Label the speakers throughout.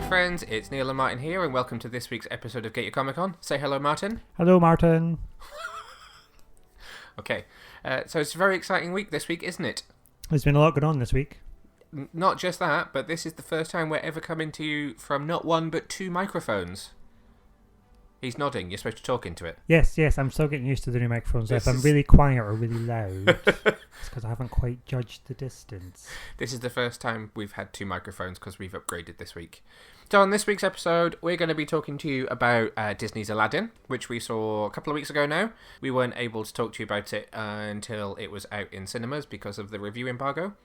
Speaker 1: friends, it's Neil and Martin here, and welcome to this week's episode of Get Your Comic On. Say hello, Martin.
Speaker 2: Hello, Martin.
Speaker 1: Okay, so it's a very exciting week this week, isn't it?
Speaker 2: There's been a lot going on this week.
Speaker 1: Not just that, but this is the first time we're ever coming to you from not one, but two microphones. He's nodding, you're supposed to talk into it.
Speaker 2: Yes, I'm still getting used to the new microphones. If I'm really quiet or really loud, it's because I haven't quite judged the distance.
Speaker 1: This is the first time we've had two microphones because we've upgraded this week. So on this week's episode, we're going to be talking to you about Disney's Aladdin, which we saw a couple of weeks ago now. We weren't able to talk to you about it until it was out in cinemas because of the review embargo.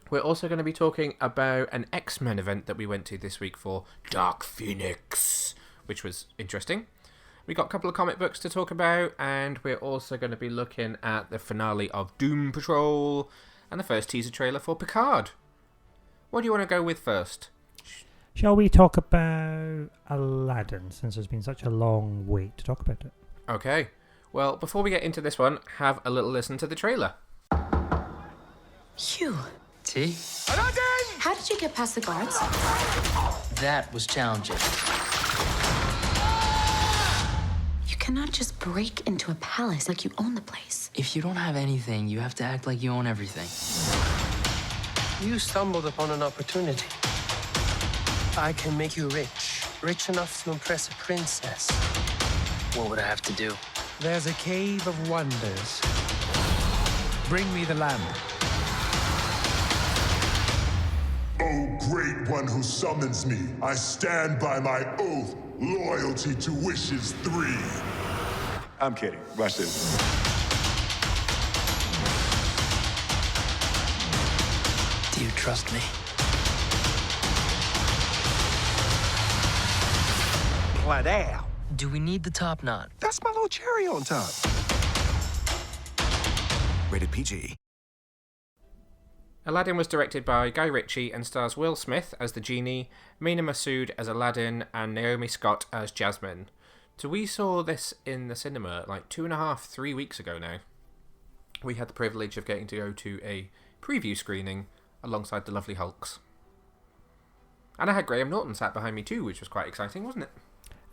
Speaker 1: We're also going to be talking about an X-Men event that we went to this week for Dark Phoenix, which was interesting. We got a couple of comic books to talk about, and we're also going to be looking at the finale of Doom Patrol and the first teaser trailer for Picard. What do you want to go with first?
Speaker 2: Shall we talk about Aladdin, since there's been such a long wait to talk about it?
Speaker 1: Okay. Well, before we get into this one, have a little listen to the trailer.
Speaker 3: Phew.
Speaker 4: T?
Speaker 3: Aladdin! How did you get past the guards?
Speaker 4: That was challenging.
Speaker 3: You cannot just break into a palace like you own the place.
Speaker 4: If you don't have anything, you have to act like you own everything.
Speaker 5: You stumbled upon an opportunity. I can make you rich enough to impress a princess.
Speaker 4: What would I have to do?
Speaker 5: There's a cave of wonders. Bring me the lamp.
Speaker 6: O great one who summons me, I stand by my oath, loyalty to wishes 3. I'm kidding. Rush in.
Speaker 4: Do you trust me?
Speaker 5: Plaid.
Speaker 4: Do we need the top knot?
Speaker 5: That's my little cherry on top.
Speaker 6: Rated PG.
Speaker 1: Aladdin was directed by Guy Ritchie and stars Will Smith as the genie, Mina Massoud as Aladdin, and Naomi Scott as Jasmine. So we saw this in the cinema like 3 weeks ago now. We had the privilege of getting to go to a preview screening alongside the lovely Hulks. And I had Graham Norton sat behind me too, which was quite exciting, wasn't it?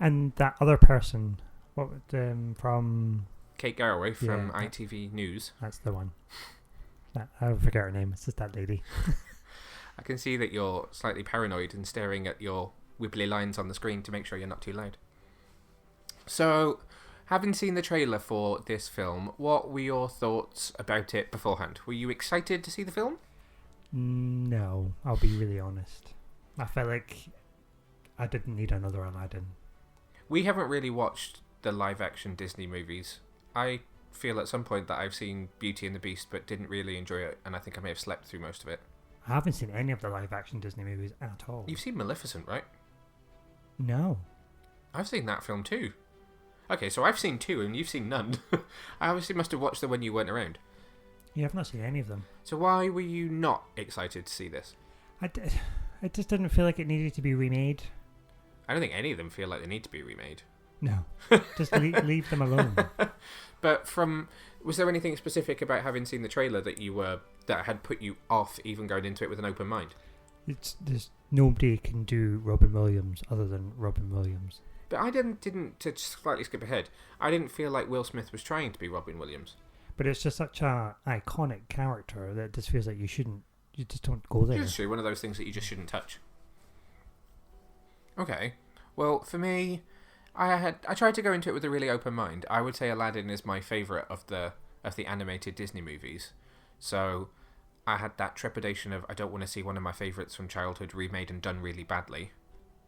Speaker 2: And that other person, from...
Speaker 1: Kate Garraway from ITV News.
Speaker 2: That's the one. I forget her name. It's just that lady.
Speaker 1: I can see that you're slightly paranoid and staring at your wibbly lines on the screen to make sure you're not too loud. So, having seen the trailer for this film, what were your thoughts about it beforehand? Were you excited to see the film?
Speaker 2: No, I'll be really honest. I felt like I didn't need another Aladdin.
Speaker 1: We haven't really watched the live-action Disney movies. I feel at some point that I've seen Beauty and the Beast but didn't really enjoy it, and I think I may have slept through most of it.
Speaker 2: I haven't seen any of the live-action Disney movies at all.
Speaker 1: You've seen Maleficent, right?
Speaker 2: No.
Speaker 1: I've seen that film too. Okay, so I've seen 2 and you've seen none. I obviously must have watched them when you weren't around.
Speaker 2: Yeah, I've not seen any of them.
Speaker 1: So why were you not excited to see this?
Speaker 2: It just didn't feel like it needed to be remade.
Speaker 1: I don't think any of them feel like they need to be remade.
Speaker 2: No. Just leave them alone.
Speaker 1: But was there anything specific about having seen the trailer that had put you off even going into it with an open mind?
Speaker 2: There's nobody can do Robin Williams other than Robin Williams.
Speaker 1: But I didn't to slightly skip ahead. I didn't feel like Will Smith was trying to be Robin Williams.
Speaker 2: But it's just such a iconic character that it just feels like you just don't go there.
Speaker 1: It's true, one of those things that you just shouldn't touch. Okay. Well, for me, I tried to go into it with a really open mind. I would say Aladdin is my favourite of the animated Disney movies. So I had that trepidation of I don't want to see one of my favourites from childhood remade and done really badly.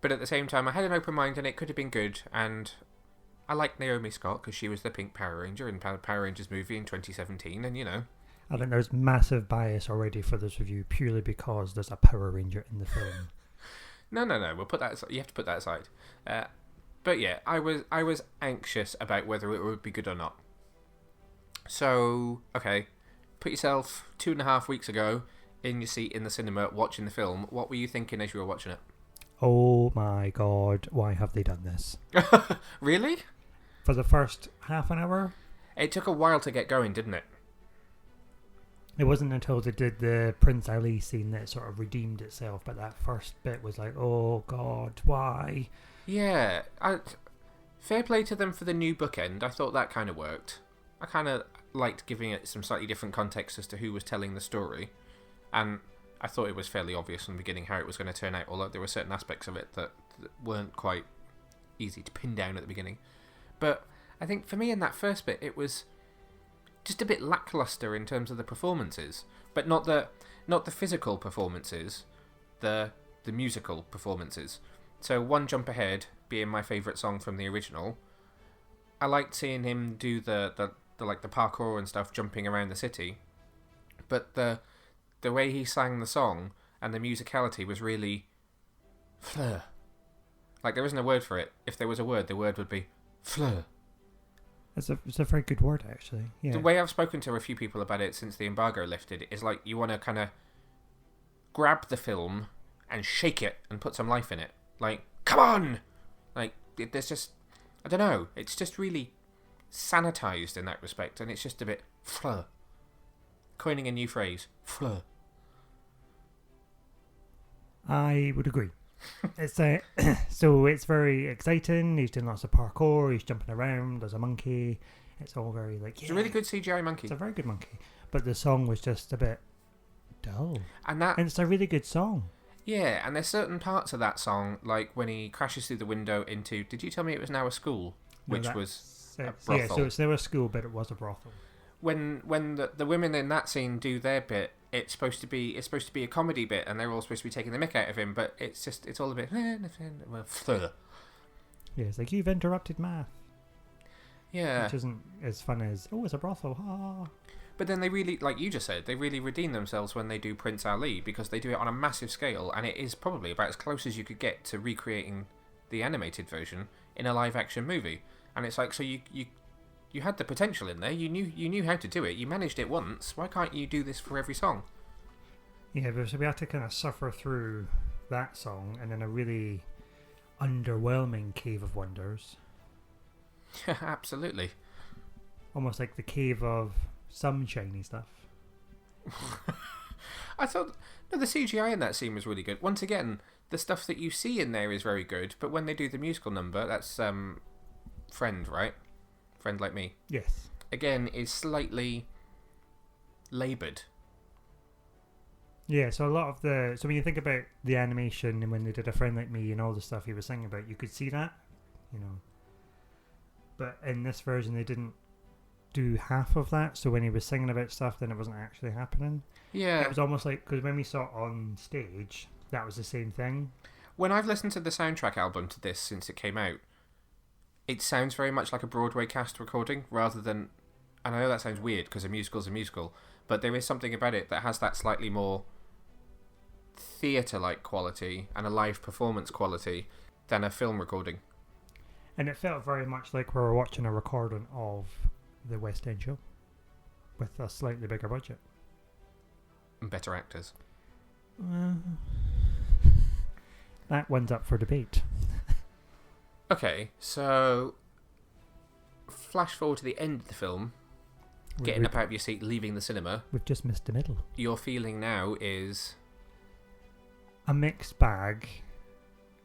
Speaker 1: But at the same time, I had an open mind and it could have been good. And I like Naomi Scott because she was the Pink Power Ranger in Power Rangers movie in 2017, and you know.
Speaker 2: I think there's massive bias already for this review purely because there's a Power Ranger in the film.
Speaker 1: No. We'll put that aside. You have to put that aside. But yeah, I was anxious about whether it would be good or not. So, okay, put yourself 2.5 weeks ago in your seat in the cinema watching the film. What were you thinking as you were watching it?
Speaker 2: Oh my god, why have they done this?
Speaker 1: Really?
Speaker 2: For the first half an hour?
Speaker 1: It took a while to get going, didn't it?
Speaker 2: It wasn't until they did the Prince Ali scene that it sort of redeemed itself, but that first bit was like, oh god, why?
Speaker 1: Yeah, fair play to them for the new bookend. I thought that kind of worked. I kind of liked giving it some slightly different context as to who was telling the story, and I thought it was fairly obvious from the beginning how it was going to turn out, although there were certain aspects of it that weren't quite easy to pin down at the beginning. But I think for me in that first bit, it was just a bit lackluster in terms of the performances, but not the physical performances, the musical performances. So One Jump Ahead being my favourite song from the original, I liked seeing him do the parkour and stuff, jumping around the city, but the way he sang the song and the musicality was really fleur. Like, there isn't a word for it. If there was a word, the word would be fleur.
Speaker 2: It's a very good word, actually. Yeah.
Speaker 1: The way I've spoken to a few people about it since the embargo lifted is like you want to kind of grab the film and shake it and put some life in it. Like, come on! Like, there's just, I don't know, it's just really sanitized in that respect, and it's just a bit fleur. Coining a new phrase, fleur.
Speaker 2: I would agree. It's so it's very exciting. He's doing lots of parkour. He's jumping around. There's a monkey. It's all very like.
Speaker 1: It's a really good CGI monkey.
Speaker 2: It's a very good monkey, but the song was just a bit dull.
Speaker 1: And
Speaker 2: it's a really good song.
Speaker 1: Yeah, and there's certain parts of that song, like when he crashes through the window into. Did you tell me it was now a school, which was a brothel?
Speaker 2: Yeah, so it's now a school, but it was a brothel.
Speaker 1: When the women in that scene do their bit, it's supposed to be a comedy bit, and they're all supposed to be taking the mick out of him, but it's all a bit fleur.
Speaker 2: Yeah, it's like, you've interrupted math.
Speaker 1: Yeah,
Speaker 2: which isn't as fun as it's a brothel. Ah.
Speaker 1: But then they really, like you just said, they really redeem themselves when they do Prince Ali, because they do it on a massive scale, and it is probably about as close as you could get to recreating the animated version in a live action movie. And it's like, so you had the potential in there. You knew how to do it. You managed it once. Why can't you do this for every song?
Speaker 2: Yeah, but so we had to kind of suffer through that song and then a really underwhelming Cave of Wonders.
Speaker 1: Yeah, absolutely.
Speaker 2: Almost like the cave of some shiny stuff.
Speaker 1: I thought the CGI in that scene was really good. Once again, the stuff that you see in there is very good, but when they do the musical number, that's Friend, right? Friend Like Me.
Speaker 2: Yes.
Speaker 1: Again, is slightly laboured.
Speaker 2: Yeah, so a lot of so when you think about the animation and when they did A Friend Like Me and all the stuff he was singing about, you could see that, But in this version, they didn't do half of that, so when he was singing about stuff, then it wasn't actually happening.
Speaker 1: Yeah.
Speaker 2: It was almost like, because when we saw it on stage, that was the same thing.
Speaker 1: When I've listened to the soundtrack album to this since it came out, it sounds very much like a Broadway cast recording rather than, and I know that sounds weird because a musical's a musical, but there is something about it that has that slightly more theatre-like quality and a live performance quality than a film recording.
Speaker 2: And it felt very much like we were watching a recording of the West End show with a slightly bigger budget.
Speaker 1: And better actors.
Speaker 2: That one's up for debate.
Speaker 1: Okay, so flash forward to the end of the film, getting up out of your seat, leaving the cinema.
Speaker 2: We've just missed the middle.
Speaker 1: Your feeling now is
Speaker 2: a mixed bag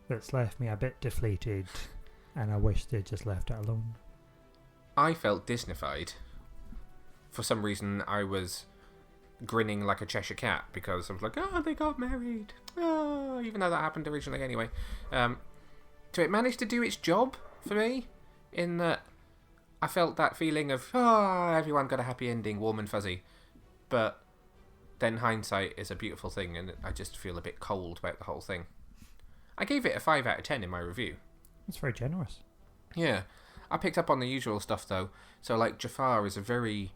Speaker 2: that's left me a bit deflated, and I wish they'd just left it alone.
Speaker 1: I felt Disneyfied. For some reason, I was grinning like a Cheshire cat because I was like, oh, they got married. Oh, even though that happened originally anyway. So it managed to do its job for me in that I felt that feeling of, everyone got a happy ending, warm and fuzzy. But then hindsight is a beautiful thing, and I just feel a bit cold about the whole thing. I gave it a 5 out of 10 in my review.
Speaker 2: That's very generous.
Speaker 1: Yeah. I picked up on the usual stuff, though. So, like, Jafar is a very,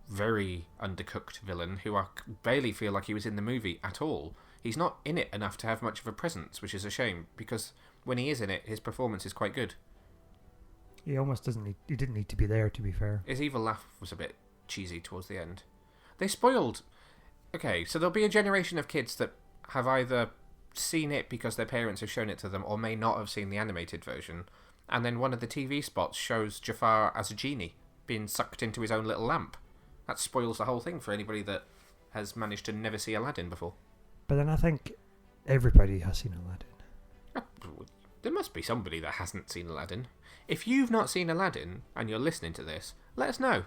Speaker 1: very undercooked villain who I barely feel like he was in the movie at all. He's not in it enough to have much of a presence, which is a shame, because when he is in it, his performance is quite good.
Speaker 2: He almost he didn't need to be there, to be fair.
Speaker 1: His evil laugh was a bit cheesy towards the end. They spoiled... Okay, so there'll be a generation of kids that have either seen it because their parents have shown it to them, or may not have seen the animated version, and then one of the TV spots shows Jafar as a genie, being sucked into his own little lamp. That spoils the whole thing for anybody that has managed to never see Aladdin before.
Speaker 2: But then I think everybody has seen Aladdin.
Speaker 1: There must be somebody that hasn't seen Aladdin. If you've not seen Aladdin and you're listening to this, let us know.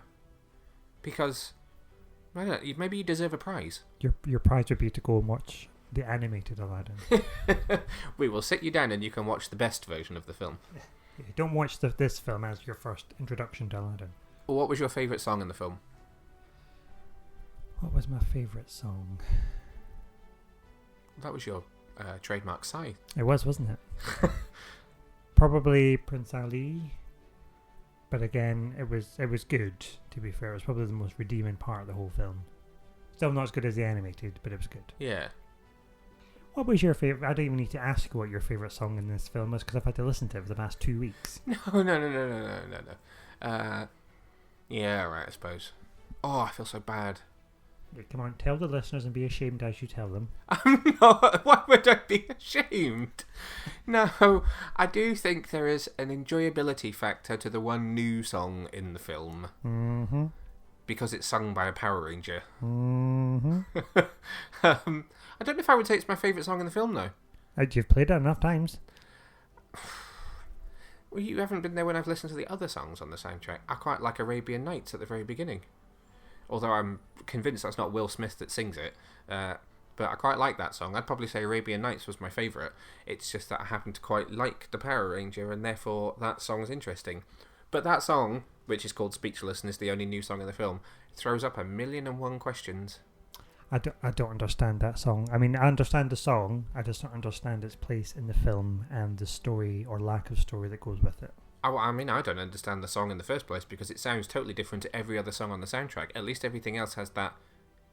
Speaker 1: Because, I don't know, maybe you deserve a prize.
Speaker 2: Your prize would be to go and watch the animated Aladdin.
Speaker 1: We will sit you down and you can watch the best version of the film.
Speaker 2: Yeah, don't watch this film as your first introduction to Aladdin.
Speaker 1: What was your favourite song in the film?
Speaker 2: What was my favourite song?
Speaker 1: That was your trademark sigh.
Speaker 2: It was, wasn't it? Probably Prince Ali. But again, it was good, to be fair. It was probably the most redeeming part of the whole film. Still not as good as the animated, but it was good.
Speaker 1: Yeah.
Speaker 2: What was your favourite? I don't even need to ask what your favourite song in this film was, because I've had to listen to it for the past 2 weeks.
Speaker 1: No. Yeah, right, I suppose. Oh, I feel so bad.
Speaker 2: Yeah, come on, tell the listeners and be ashamed as you tell them.
Speaker 1: I'm not. Why would I be ashamed? No, I do think there is an enjoyability factor to the one new song in the film.
Speaker 2: Mm-hmm.
Speaker 1: Because it's sung by a Power Ranger.
Speaker 2: Mm-hmm.
Speaker 1: I don't know if I would say it's my favourite song in the film, though.
Speaker 2: You've played it enough times.
Speaker 1: Well, you haven't been there when I've listened to the other songs on the soundtrack. I quite like Arabian Nights at the very beginning. Although I'm convinced that's not Will Smith that sings it. But I quite like that song. I'd probably say Arabian Nights was my favourite. It's just that I happen to quite like the Power Ranger, and therefore that song's interesting. But that song, which is called Speechless and is the only new song in the film, throws up 1,000,001 questions. I
Speaker 2: don't understand that song. I mean, I understand the song. I just don't understand its place in the film and the story or lack of story that goes with it.
Speaker 1: I mean, I don't understand the song in the first place because it sounds totally different to every other song on the soundtrack. At least everything else has that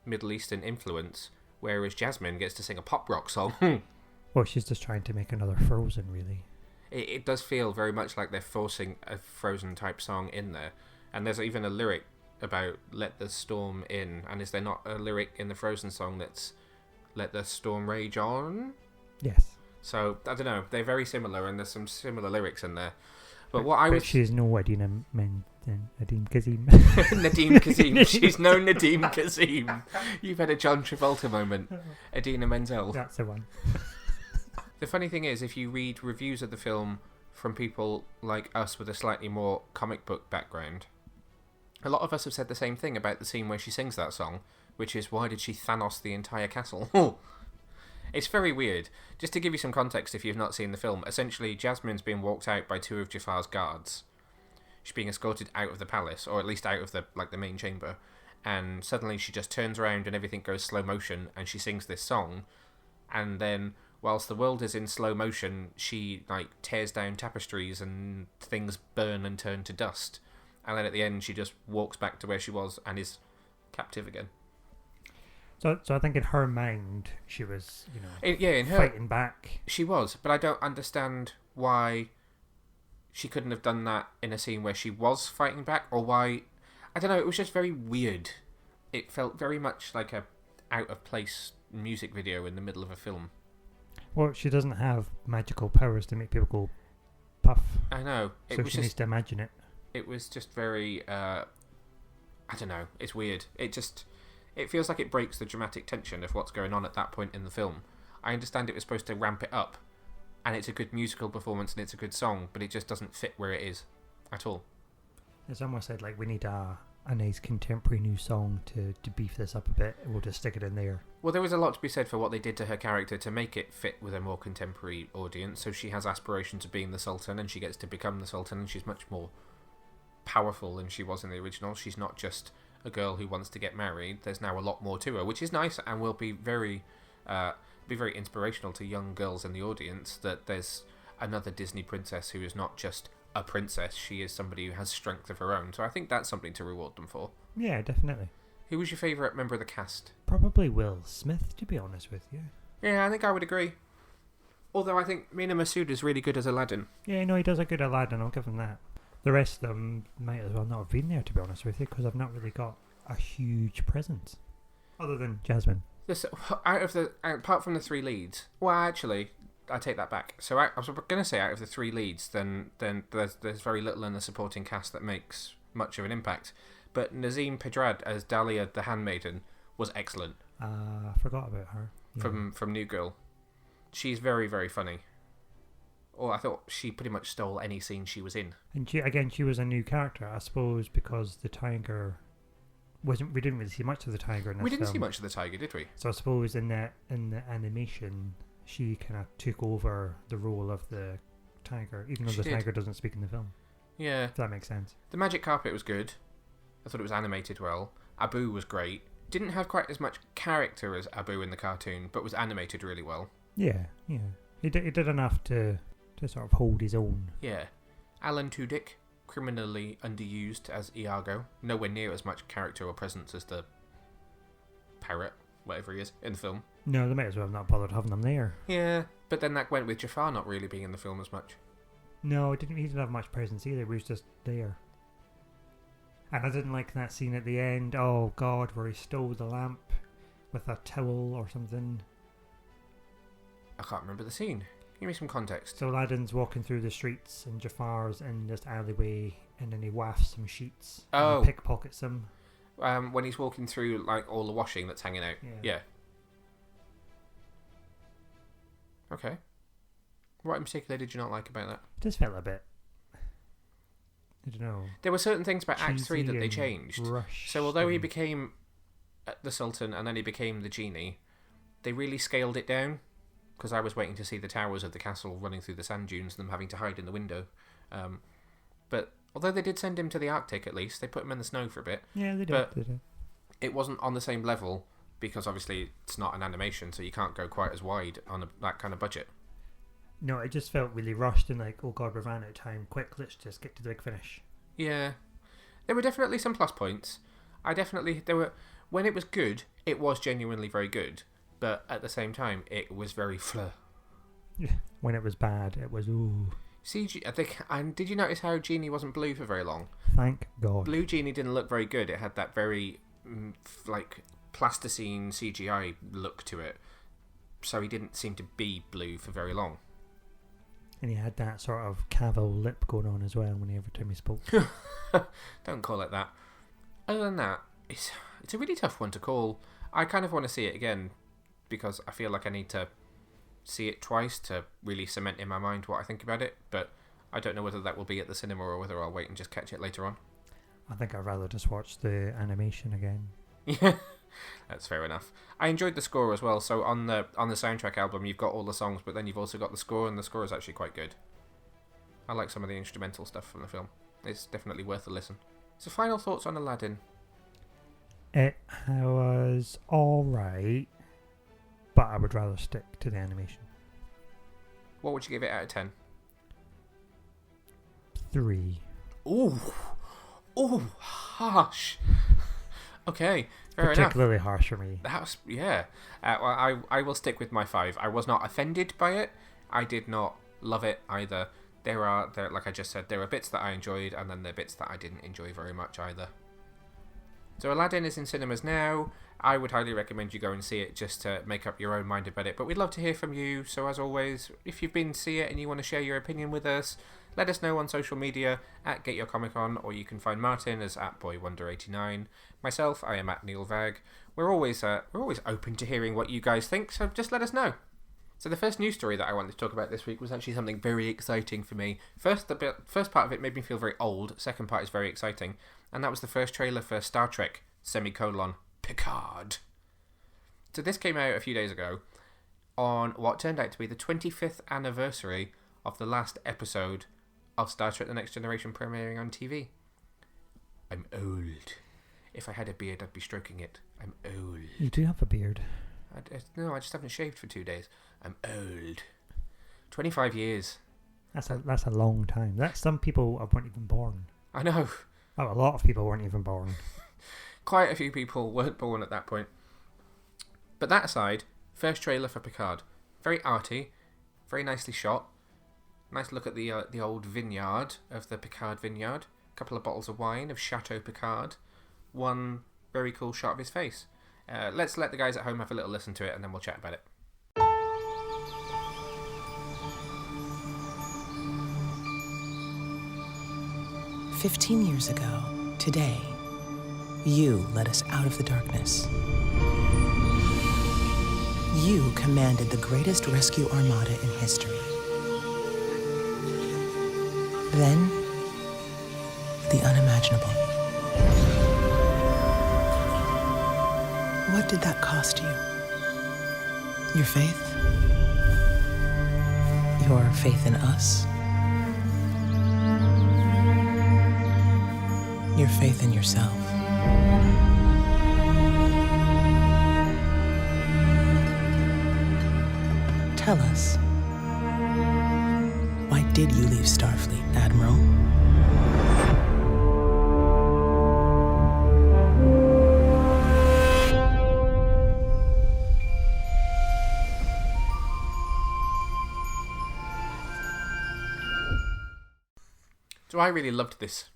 Speaker 1: Middle Eastern influence, whereas Jasmine gets to sing a pop rock song.
Speaker 2: Well, she's just trying to make another Frozen, really.
Speaker 1: It does feel very much like they're forcing a Frozen type song in there. And there's even a lyric about let the storm in. And is there not a lyric in the Frozen song that's let the storm rage on?
Speaker 2: Yes.
Speaker 1: So, I don't know. They're very similar and there's some similar lyrics in there. But
Speaker 2: she's no Nadim Kazim.
Speaker 1: Nadim Kazim. She's no Nadim Kazim. You've had a John Travolta moment. Idina Menzel.
Speaker 2: That's the one.
Speaker 1: The funny thing is, if you read reviews of the film from people like us with a slightly more comic book background, a lot of us have said the same thing about the scene where she sings that song, which is, why did she Thanos the entire castle? It's very weird. Just to give you some context if you've not seen the film, essentially Jasmine's being walked out by two of Jafar's guards. She's being escorted out of the palace, or at least out of the main chamber, and suddenly she just turns around and everything goes slow motion and she sings this song, and then whilst the world is in slow motion, she tears down tapestries and things burn and turn to dust, and then at the end she just walks back to where she was and is captive again.
Speaker 2: So I think in her mind, she was, fighting back.
Speaker 1: She was, but I don't understand why she couldn't have done that in a scene where she was fighting back, or why... I don't know, it was just very weird. It felt very much like a out-of-place music video in the middle of a film.
Speaker 2: Well, she doesn't have magical powers to make people go puff.
Speaker 1: I know.
Speaker 2: So she needs to imagine it.
Speaker 1: It was just very... I don't know, it's weird. It feels like it breaks the dramatic tension of what's going on at that point in the film. I understand it was supposed to ramp it up, and it's a good musical performance and it's a good song, but it just doesn't fit where it is at all.
Speaker 2: It's almost said we need a nice contemporary new song to beef this up a bit. We'll just stick it in there.
Speaker 1: Well, there was a lot to be said for what they did to her character to make it fit with a more contemporary audience. So she has aspirations of being the Sultan, and she gets to become the Sultan, and she's much more powerful than she was in the original. She's not just a girl who wants to get married. There's now a lot more to her, which is nice and will be very inspirational to young girls in the audience, that there's another Disney princess who is not just a princess. She is somebody who has strength of her own. So I think that's something to reward them for.
Speaker 2: Yeah, definitely.
Speaker 1: Who was your favourite member of the cast?
Speaker 2: Probably Will Smith, to be honest with you.
Speaker 1: Yeah, I think I would agree. Although I think Mina Masood is really good as Aladdin.
Speaker 2: Yeah, no, he does a good Aladdin, I'll give him that. The rest of them might as well not have been there, to be honest with you, because I've not really got a huge presence. Other than Jasmine.
Speaker 1: Apart from the three leads... Well, actually, I take that back. So I was going to say out of the three leads, then there's very little in the supporting cast that makes much of an impact. But Nazim Pedrad as Dahlia the Handmaiden was excellent.
Speaker 2: I forgot about her. Yeah.
Speaker 1: from New Girl. She's very, very funny. Or I thought she pretty much stole any scene she was in.
Speaker 2: And she was a new character, I suppose, because the tiger wasn't. We didn't really see much of the tiger in this
Speaker 1: We didn't
Speaker 2: film.
Speaker 1: see much of the tiger, did we?
Speaker 2: So I suppose in the animation, she kind of took over the role of the tiger, even though
Speaker 1: She
Speaker 2: the
Speaker 1: did.
Speaker 2: tiger doesn't speak in the film.
Speaker 1: Yeah.
Speaker 2: If that makes sense.
Speaker 1: The magic carpet was good. I thought it was animated well. Abu was great. Didn't have quite as much character as Abu in the cartoon, but was animated really well.
Speaker 2: Yeah. He did enough to sort of hold his own.
Speaker 1: Yeah. Alan Tudyk, criminally underused as Iago. Nowhere near as much character or presence as the parrot, whatever he is, in the film.
Speaker 2: No, they might as well have not bothered having them there.
Speaker 1: Yeah, but then that went with Jafar not really being in the film as much.
Speaker 2: No, he didn't have much presence either. He was just there. And I didn't like that scene at the end. Oh God, where he stole the lamp with a towel or something.
Speaker 1: I can't remember the scene. Give me some context.
Speaker 2: So Aladdin's walking through the streets and Jafar's in this alleyway, and then he wafts some sheets.
Speaker 1: Oh.
Speaker 2: And he pickpockets them.
Speaker 1: When he's walking through like all the washing that's hanging out. Yeah. Okay. What in particular did you not like about that?
Speaker 2: It just felt a bit. I don't know.
Speaker 1: There were certain things about Act 3 that
Speaker 2: cheesy
Speaker 1: they
Speaker 2: and
Speaker 1: changed.
Speaker 2: rushed
Speaker 1: So although he
Speaker 2: and-
Speaker 1: became the Sultan and then he became the genie, they really scaled it down. Because I was waiting to see the towers of the castle running through the sand dunes and them having to hide in the window. But although they did send him to the Arctic at least, they put him in the snow for a bit.
Speaker 2: Yeah, they did.
Speaker 1: But
Speaker 2: They did.
Speaker 1: it wasn't on the same level because obviously it's not an animation, so you can't go quite as wide on that kind of budget.
Speaker 2: No, it just felt really rushed and like, oh God, we ran out of time. Quick, let's just get to the big finish.
Speaker 1: Yeah. There were definitely some plus points. When it was good, it was genuinely very good. But at the same time, it was very fleur.
Speaker 2: Yeah. When it was bad, it was ooh.
Speaker 1: CG, I think, and did you notice how Genie wasn't blue for very long?
Speaker 2: Thank God.
Speaker 1: Blue Genie didn't look very good. It had that very, like, plasticine CGI look to it. So he didn't seem to be blue for very long.
Speaker 2: And he had that sort of Cavill lip going on as well every time he spoke.
Speaker 1: Don't call it that. Other than that, it's a really tough one to call. I kind of want to see it again because I feel like I need to see it twice to really cement in my mind what I think about it. But I don't know whether that will be at the cinema or whether I'll wait and just catch it later on.
Speaker 2: I think I'd rather just watch the animation again.
Speaker 1: Yeah, that's fair enough. I enjoyed the score as well. So on the soundtrack album, you've got all the songs, but then you've also got the score, and the score is actually quite good. I like some of the instrumental stuff from the film. It's definitely worth a listen. So final thoughts on Aladdin.
Speaker 2: It was alright, but I would rather stick to the animation.
Speaker 1: What would you give it out of 10?
Speaker 2: 3.
Speaker 1: Ooh, harsh. Okay, fair enough.
Speaker 2: Particularly harsh for me.
Speaker 1: That's yeah. Well, I will stick with my 5. I was not offended by it. I did not love it either. There like I just said, there are bits that I enjoyed, and then there are bits that I didn't enjoy very much either. So Aladdin is in cinemas now. I would highly recommend you go and see it just to make up your own mind about it. But we'd love to hear from you. So as always, if you've been to see it and you want to share your opinion with us, let us know on social media at GetYourComicCon, or you can find Martin as @BoyWonder89. Myself, I am @NeilVag. We're always open to hearing what you guys think, so just let us know. So the first news story that I wanted to talk about this week was actually something very exciting for me. First part of it made me feel very old. Second part is very exciting, and that was the first trailer for Star Trek: Picard. So this came out a few days ago on what turned out to be the 25th anniversary of the last episode of Star Trek: The Next Generation premiering on TV. I'm old. If I had a beard, I'd be stroking it. I'm old.
Speaker 2: You do have a beard.
Speaker 1: No, I just haven't shaved for 2 days. I'm old. 25 years.
Speaker 2: That's a long time. That's some people weren't even born.
Speaker 1: I know.
Speaker 2: Oh, a lot of people weren't even born.
Speaker 1: Quite a few people weren't born at that point. But that aside, first trailer for Picard. Very arty, very nicely shot. Nice look at the old vineyard of the Picard vineyard. A couple of bottles of wine of Chateau Picard. One very cool shot of his face. Let's let the guys at home have a little listen to it, and then we'll chat about it.
Speaker 7: "15 years ago, today, you led us out of the darkness. You commanded the greatest rescue armada in history. Then, the unimaginable. What did that cost you? Your faith? Your faith in us? Your faith in yourself? Tell us, why did you leave Starfleet, Admiral?
Speaker 1: So I really loved this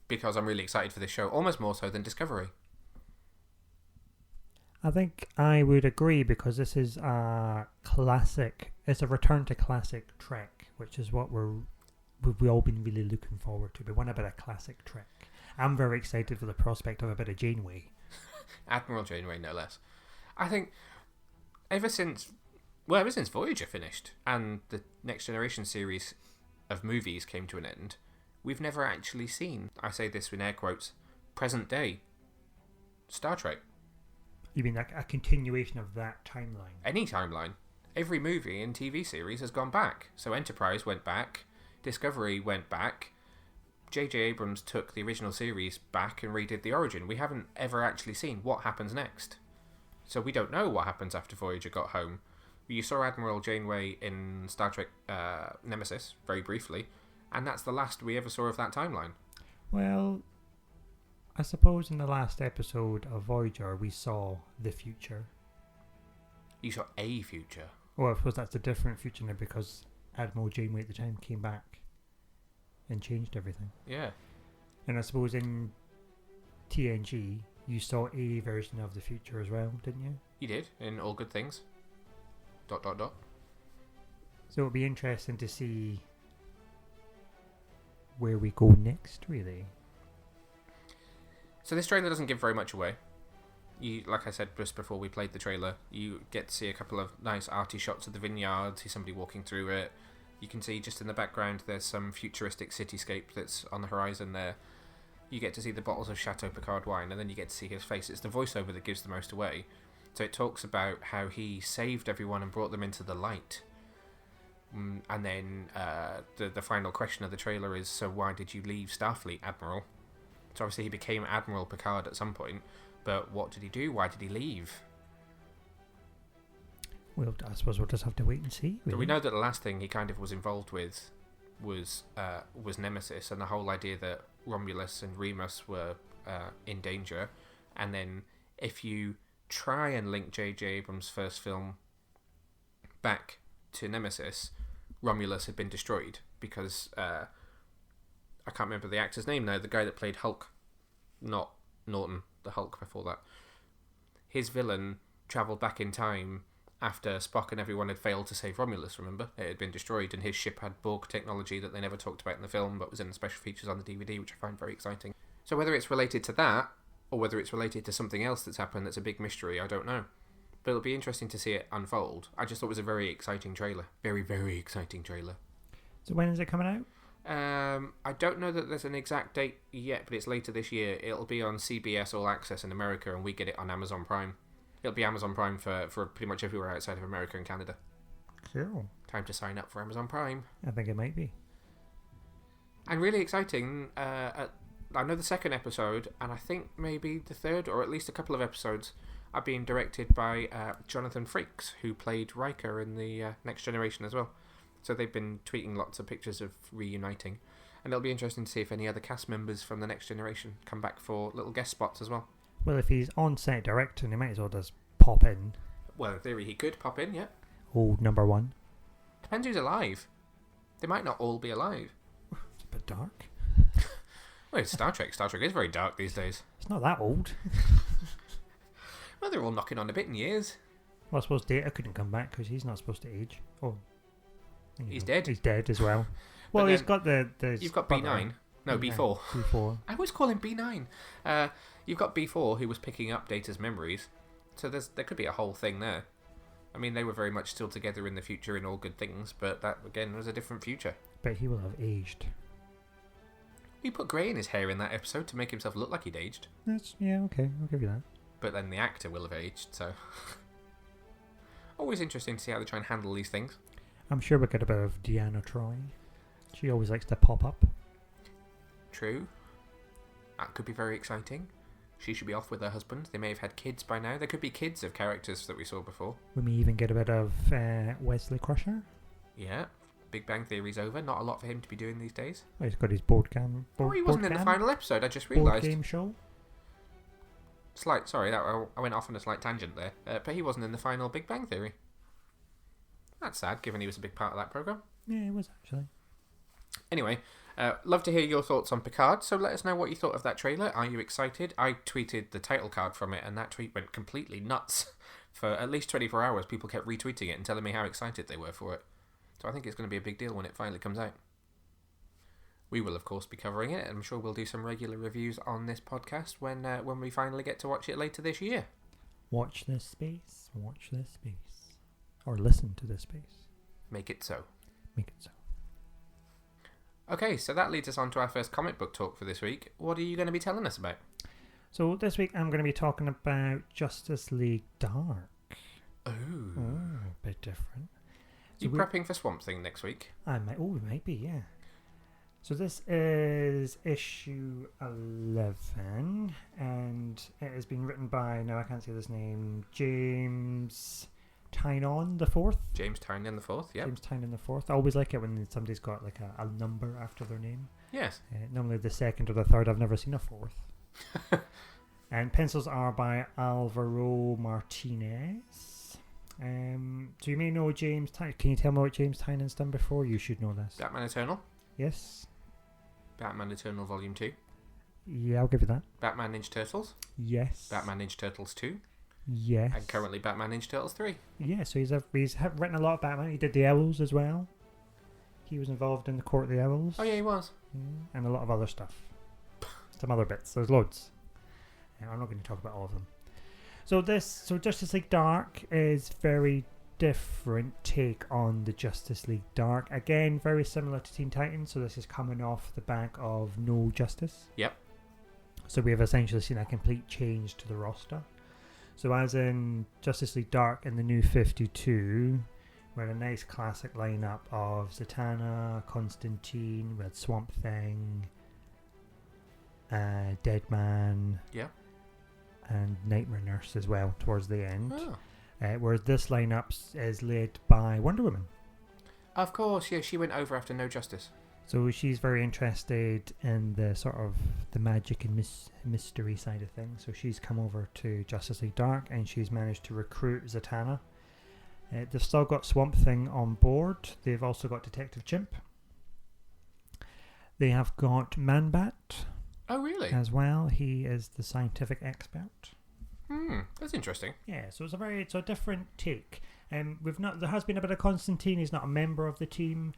Speaker 1: because I'm really excited for this show, almost more so than Discovery.
Speaker 2: I think I would agree because this is a classic. It's a return to classic Trek, which is what we've all been really looking forward to. We want a bit of classic Trek. I'm very excited for the prospect of a bit of Janeway.
Speaker 1: Admiral Janeway, no less. I think ever since Voyager finished and the Next Generation series of movies came to an end, we've never actually seen, I say this in air quotes, present day Star Trek.
Speaker 2: You mean like a continuation of that timeline?
Speaker 1: Any timeline. Every movie and TV series has gone back. So Enterprise went back, Discovery went back, J.J. Abrams took the original series back and redid the origin. We haven't ever actually seen what happens next. So we don't know what happens after Voyager got home. You saw Admiral Janeway in Star Trek Nemesis, very briefly, and that's the last we ever saw of that timeline.
Speaker 2: Well, I suppose in the last episode of Voyager we saw the future.
Speaker 1: You saw a future.
Speaker 2: Well, I suppose that's a different future now because Admiral Janeway at the time came back and changed everything.
Speaker 1: Yeah.
Speaker 2: And I suppose in TNG you saw a version of the future as well, didn't you?
Speaker 1: You did, in All Good Things. ...
Speaker 2: So it'll be interesting to see where we go next, really.
Speaker 1: So this trailer doesn't give very much away. You, like I said just before we played the trailer, you get to see a couple of nice arty shots of the vineyard, see somebody walking through it. You can see just in the background there's some futuristic cityscape that's on the horizon there. You get to see the bottles of Chateau Picard wine, and then you get to see his face. It's the voiceover that gives the most away. So it talks about how he saved everyone and brought them into the light. And then the final question of the trailer is, so why did you leave Starfleet, Admiral? So obviously he became Admiral Picard at some point, but what did he do? Why did he leave?
Speaker 2: Well, I suppose we'll just have to wait and see.
Speaker 1: Really. So we know that the last thing he kind of was involved with was Nemesis, and the whole idea that Romulus and Remus were in danger. And then if you try and link J.J. Abrams' first film back to Nemesis, Romulus had been destroyed because I can't remember the actor's name now, the guy that played Hulk, not Norton, the Hulk before that. His villain travelled back in time after Spock and everyone had failed to save Romulus, remember? It had been destroyed, and his ship had Borg technology that they never talked about in the film, but was in the special features on the DVD, which I find very exciting. So whether it's related to that, or whether it's related to something else that's happened that's a big mystery, I don't know. But it'll be interesting to see it unfold. I just thought it was a very exciting trailer. Very, very exciting trailer.
Speaker 2: So when is it coming out?
Speaker 1: I don't know that there's an exact date yet, but it's later this year. It'll be on CBS All Access in America, and we get it on Amazon Prime. It'll be Amazon Prime for pretty much everywhere outside of America and Canada.
Speaker 2: Cool.
Speaker 1: Time to sign up for Amazon Prime.
Speaker 2: I think it might be.
Speaker 1: And really exciting, I know the second episode, and I think maybe the third, or at least a couple of episodes, are being directed by Jonathan Frakes, who played Riker in the Next Generation as well. So they've been tweeting lots of pictures of reuniting. And it'll be interesting to see if any other cast members from the Next Generation come back for little guest spots as well.
Speaker 2: Well, if he's on-set directing, he might as well just pop in.
Speaker 1: Well, in theory, he could pop in, yeah.
Speaker 2: Old number one.
Speaker 1: Depends who's alive. They might not all be alive.
Speaker 2: It's a bit dark.
Speaker 1: Well, it's Star Trek. Star Trek is very dark these days.
Speaker 2: It's not that old.
Speaker 1: Well, they're all knocking on a bit in years.
Speaker 2: Well, I suppose Data couldn't come back because he's not supposed to age. Oh,
Speaker 1: he's dead.
Speaker 2: He's dead as well. Well, he's got the
Speaker 1: you've got B9. No, B4.
Speaker 2: B4.
Speaker 1: I always call him B9. You've got B4 who was picking up Data's memories. So there could be a whole thing there. I mean, they were very much still together in the future in all good things, but that, again, was a different future.
Speaker 2: But he will have aged.
Speaker 1: He put grey in his hair in that episode to make himself look like he'd aged.
Speaker 2: Yeah, okay, I'll give you that.
Speaker 1: But then the actor will have aged, so... Always interesting to see how they try and handle these things.
Speaker 2: I'm sure we'll get a bit of Deanna Troi. She always likes to pop up.
Speaker 1: True. That could be very exciting. She should be off with her husband. They may have had kids by now. There could be kids of characters that we saw before.
Speaker 2: We may even get a bit of Wesley Crusher.
Speaker 1: Yeah. Big Bang Theory's over. Not a lot for him to be doing these days.
Speaker 2: Oh, he's got his board game.
Speaker 1: He wasn't in the final episode, I just
Speaker 2: board
Speaker 1: realised.
Speaker 2: game show.
Speaker 1: Sorry, I went off on a slight tangent there. But he wasn't in the final Big Bang Theory. That's sad, given he was a big part of that programme.
Speaker 2: Yeah, it was actually.
Speaker 1: Anyway, love to hear your thoughts on Picard, so let us know what you thought of that trailer. Are you excited? I tweeted the title card from it, and that tweet went completely nuts. For at least 24 hours, people kept retweeting it and telling me how excited they were for it. So I think it's going to be a big deal when it finally comes out. We will, of course, be covering it. I'm sure we'll do some regular reviews on this podcast when we finally get to watch it later this year.
Speaker 2: Watch this space. Watch this space. Or listen to this space.
Speaker 1: Make it so.
Speaker 2: Make it so.
Speaker 1: Okay, so that leads us on to our first comic book talk for this week. What are you going to be telling us about?
Speaker 2: So this week I'm going to be talking about Justice League Dark.
Speaker 1: Oh,
Speaker 2: a bit different.
Speaker 1: You prepping for Swamp Thing next week?
Speaker 2: I might. Oh, it might be, yeah. So this is issue 11, and it has been written by, now I can't say this name, James Tynion the Fourth.
Speaker 1: James Tynion the Fourth, yeah.
Speaker 2: James Tynion the Fourth. I always like it when somebody's got like a number after their name.
Speaker 1: Yes.
Speaker 2: Normally the second or the third. I've never seen a fourth. And pencils are by Alvaro Martinez. So you may know James Tynion. Can you tell me what James Tynion's done before? You should know this.
Speaker 1: Batman Eternal?
Speaker 2: Yes.
Speaker 1: Batman Eternal Volume 2?
Speaker 2: Yeah, I'll give you that.
Speaker 1: Batman Ninja Turtles?
Speaker 2: Yes.
Speaker 1: Batman Ninja Turtles 2?
Speaker 2: Yes.
Speaker 1: And currently Batman Ninja Turtles 3?
Speaker 2: Yeah, so he's written a lot of Batman. He did the Owls as well. He was involved in the Court of the Owls.
Speaker 1: Oh yeah, he was.
Speaker 2: And a lot of other stuff. Some other bits. There's loads. I'm not going to talk about all of them. So Justice League Dark is very different take on the Justice League Dark. Again, very similar to Teen Titans. So this is coming off the back of No Justice.
Speaker 1: Yep.
Speaker 2: So we have essentially seen a complete change to the roster. So as in Justice League Dark in the New 52, we had a nice classic lineup of Zatanna, Constantine, we had Swamp Thing, Deadman,
Speaker 1: yeah,
Speaker 2: and Nightmare Nurse as well towards the end.
Speaker 1: Oh.
Speaker 2: Whereas this lineup is led by Wonder Woman.
Speaker 1: Of course, yeah, she went over after No Justice.
Speaker 2: So she's very interested in the sort of the magic and mystery side of things. So she's come over to Justice League Dark and she's managed to recruit Zatanna. They've still got Swamp Thing on board. They've also got Detective Chimp. They have got Man-Bat.
Speaker 1: Oh, really?
Speaker 2: As well. He is the scientific expert.
Speaker 1: That's interesting.
Speaker 2: Yeah, so it's a different take. There has been a bit of Constantine. He's not a member of the team,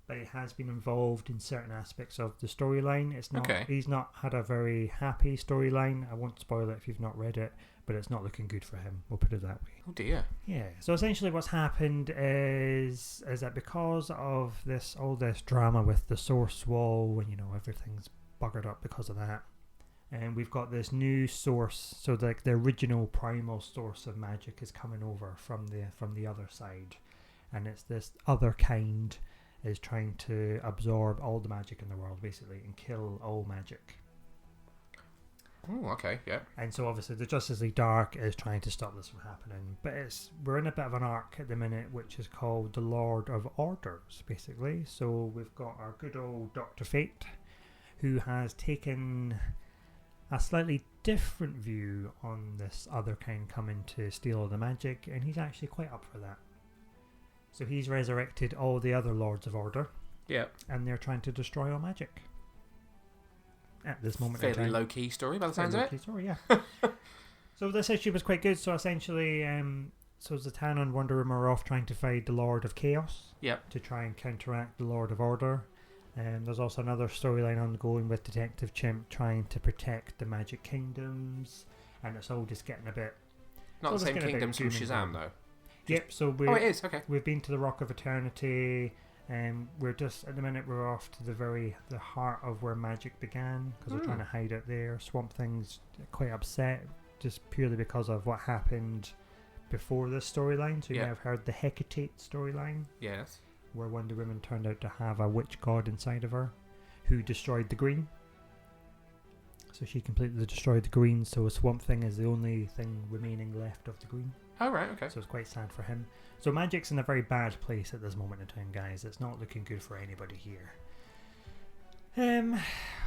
Speaker 2: but he has been involved in certain aspects of the storyline. It's not. Okay. He's not had a very happy storyline. I won't spoil it if you've not read it, but it's not looking good for him. We'll put it that way.
Speaker 1: Oh dear.
Speaker 2: Yeah. So essentially, what's happened is that because of all this drama with the Source Wall, and everything's buggered up because of that, and we've got this new source. So the original primal source of magic is coming over from the other side, and it's this other kind is trying to absorb all the magic in the world, basically, and kill all magic.
Speaker 1: Oh, okay, yeah. And
Speaker 2: so obviously the Justice League Dark is trying to stop this from happening, but we're in a bit of an arc at the minute, which is called the Lord of Orders, basically. So we've got our good old Dr. Fate, who has taken a slightly different view on this other kind coming to steal all the magic, and he's actually quite up for that. So he's resurrected all the other Lords of Order.
Speaker 1: Yeah.
Speaker 2: And they're trying to destroy all magic. At this moment
Speaker 1: in time. Fairly low-key story by the sounds of it.
Speaker 2: Low-key story, yeah. So this issue was quite good. So essentially, Zatanna and Wonder Woman are off trying to fight the Lord of Chaos.
Speaker 1: Yep.
Speaker 2: To try and counteract the Lord of Order. And there's also another storyline ongoing with Detective Chimp trying to protect the Magic Kingdoms. And it's all just getting a bit...
Speaker 1: Not the same kingdoms from Shazam, though.
Speaker 2: Yep. So
Speaker 1: it is. Okay.
Speaker 2: we've been to the Rock of Eternity. We're just at the minute we're off to the heart of where magic began because we're trying to hide it there. Swamp Thing's quite upset just purely because of what happened before this storyline. So you may have heard the Hecate storyline.
Speaker 1: Yes.
Speaker 2: Where Wonder Woman turned out to have a witch god inside of her who destroyed the green. So she completely destroyed the green, so Swamp Thing is the only thing remaining left of the green.
Speaker 1: Oh, right, okay.
Speaker 2: So it's quite sad for him. So magic's in a very bad place at this moment in time, guys. It's not looking good for anybody here.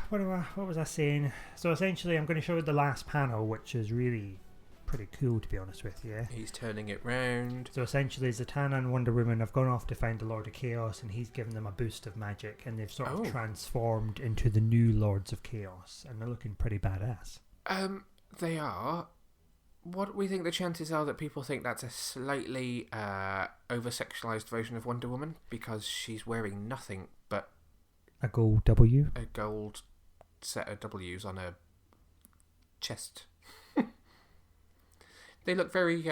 Speaker 2: What was I saying? So essentially I'm going to show you the last panel, which is really pretty cool, to be honest with you.
Speaker 1: He's turning it round.
Speaker 2: So essentially Zatanna and Wonder Woman have gone off to find the Lord of Chaos, and he's given them a boost of magic, and they've sort of transformed into the new Lords of Chaos, and they're looking pretty badass.
Speaker 1: They are. What do we think the chances are that people think that's a slightly over-sexualized version of Wonder Woman because she's wearing nothing but
Speaker 2: a gold W?
Speaker 1: A gold set of W's on her chest. They look very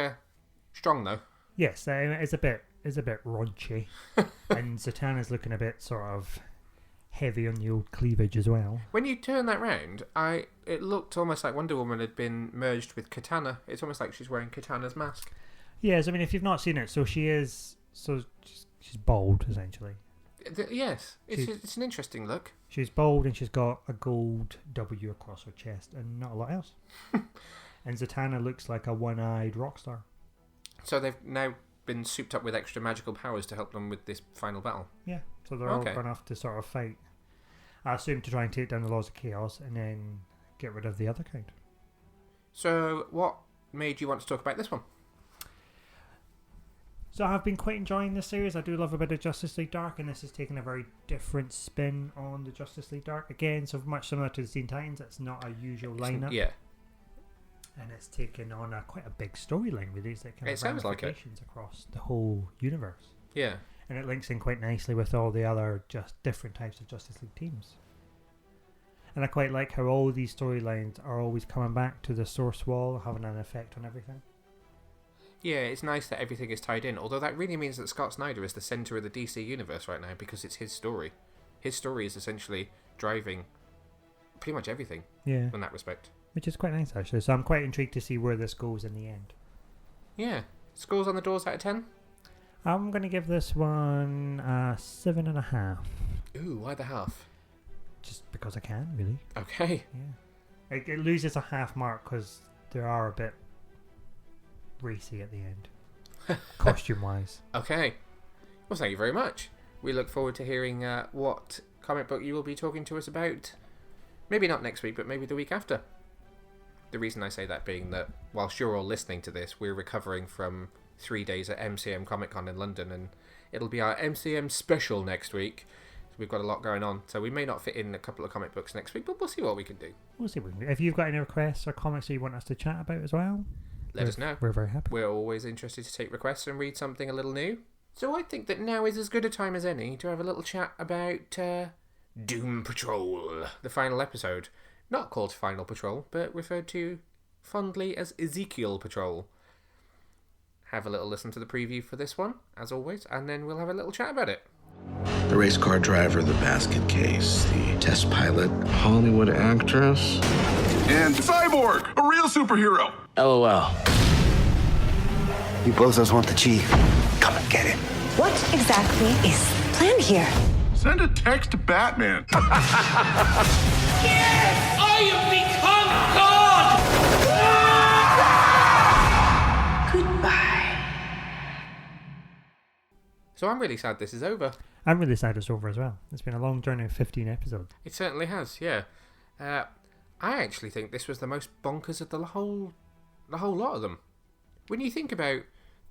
Speaker 1: strong, though.
Speaker 2: Yes, it's a bit raunchy, and Zatanna's looking a bit sort of heavy on the old cleavage as well.
Speaker 1: When you turn that round, it looked almost like Wonder Woman had been merged with Katana. It's almost like she's wearing Katana's mask.
Speaker 2: Yes, I mean, if you've not seen it, she's bald, essentially.
Speaker 1: Yes, it's an interesting look.
Speaker 2: She's bald and she's got a gold W across her chest and not a lot else. And Zatanna looks like a one-eyed rock star.
Speaker 1: So they've now been souped up with extra magical powers to help them with this final battle.
Speaker 2: Yeah, so they're all going to have to sort of fight. I assume to try and take down the Lords of Chaos and then get rid of the other kind.
Speaker 1: So what made you want to talk about this one?
Speaker 2: So I've been quite enjoying this series. I do love a bit of Justice League Dark, and this is taking a very different spin on the Justice League Dark. Again, so much similar to the Teen Titans, it's not a usual lineup.
Speaker 1: Yeah.
Speaker 2: And it's taken on quite a big storyline with these kind of
Speaker 1: like
Speaker 2: ramifications across the whole universe.
Speaker 1: Yeah.
Speaker 2: And it links in quite nicely with all the other just different types of Justice League teams. And I quite like how all these storylines are always coming back to the source wall, having an effect on everything.
Speaker 1: Yeah, it's nice that everything is tied in, although that really means that Scott Snyder is the centre of the DC universe right now because it's his story. His story is essentially driving pretty much everything in that respect.
Speaker 2: Which is quite nice, actually. So I'm quite intrigued to see where this goes in the end.
Speaker 1: Yeah. Scores on the doors out of 10?
Speaker 2: I'm going to give this one a 7.5.
Speaker 1: Ooh, why the half?
Speaker 2: Just because I can, really.
Speaker 1: Okay.
Speaker 2: Yeah. It loses a half mark because they are a bit racy at the end. Costume-wise.
Speaker 1: Okay. Well, thank you very much. We look forward to hearing what comic book you will be talking to us about. Maybe not next week, but maybe the week after. The reason I say that being that whilst you're all listening to this, we're recovering from 3 days at MCM Comic Con in London, and it'll be our MCM special next week. So we've got a lot going on, so we may not fit in a couple of comic books next week, but we'll see what we can do.
Speaker 2: We'll see what we can do. If you've got any requests or comics that you want us to chat about as well,
Speaker 1: let us know.
Speaker 2: We're very happy.
Speaker 1: We're always interested to take requests and read something a little new. So I think that now is as good a time as any to have a little chat about Doom Patrol, the final episode. Not called Final Patrol, but referred to fondly as Ezekiel Patrol. Have a little listen to the preview for this one, as always, and then we'll have a little chat about it.
Speaker 8: The race car driver, the basket case, the test pilot, Hollywood actress,
Speaker 6: And Cyborg, a real superhero.
Speaker 4: LOL.
Speaker 9: You both just want the chief. Come and get him.
Speaker 3: What exactly is planned here?
Speaker 6: Send a text to Batman.
Speaker 10: Yes! I have become God!
Speaker 3: Goodbye.
Speaker 1: So I'm really sad this is over.
Speaker 2: I'm really sad it's over as well. It's been a long journey of 15 episodes.
Speaker 1: It certainly has, yeah. I actually think this was the most bonkers of the whole lot of them. When you think about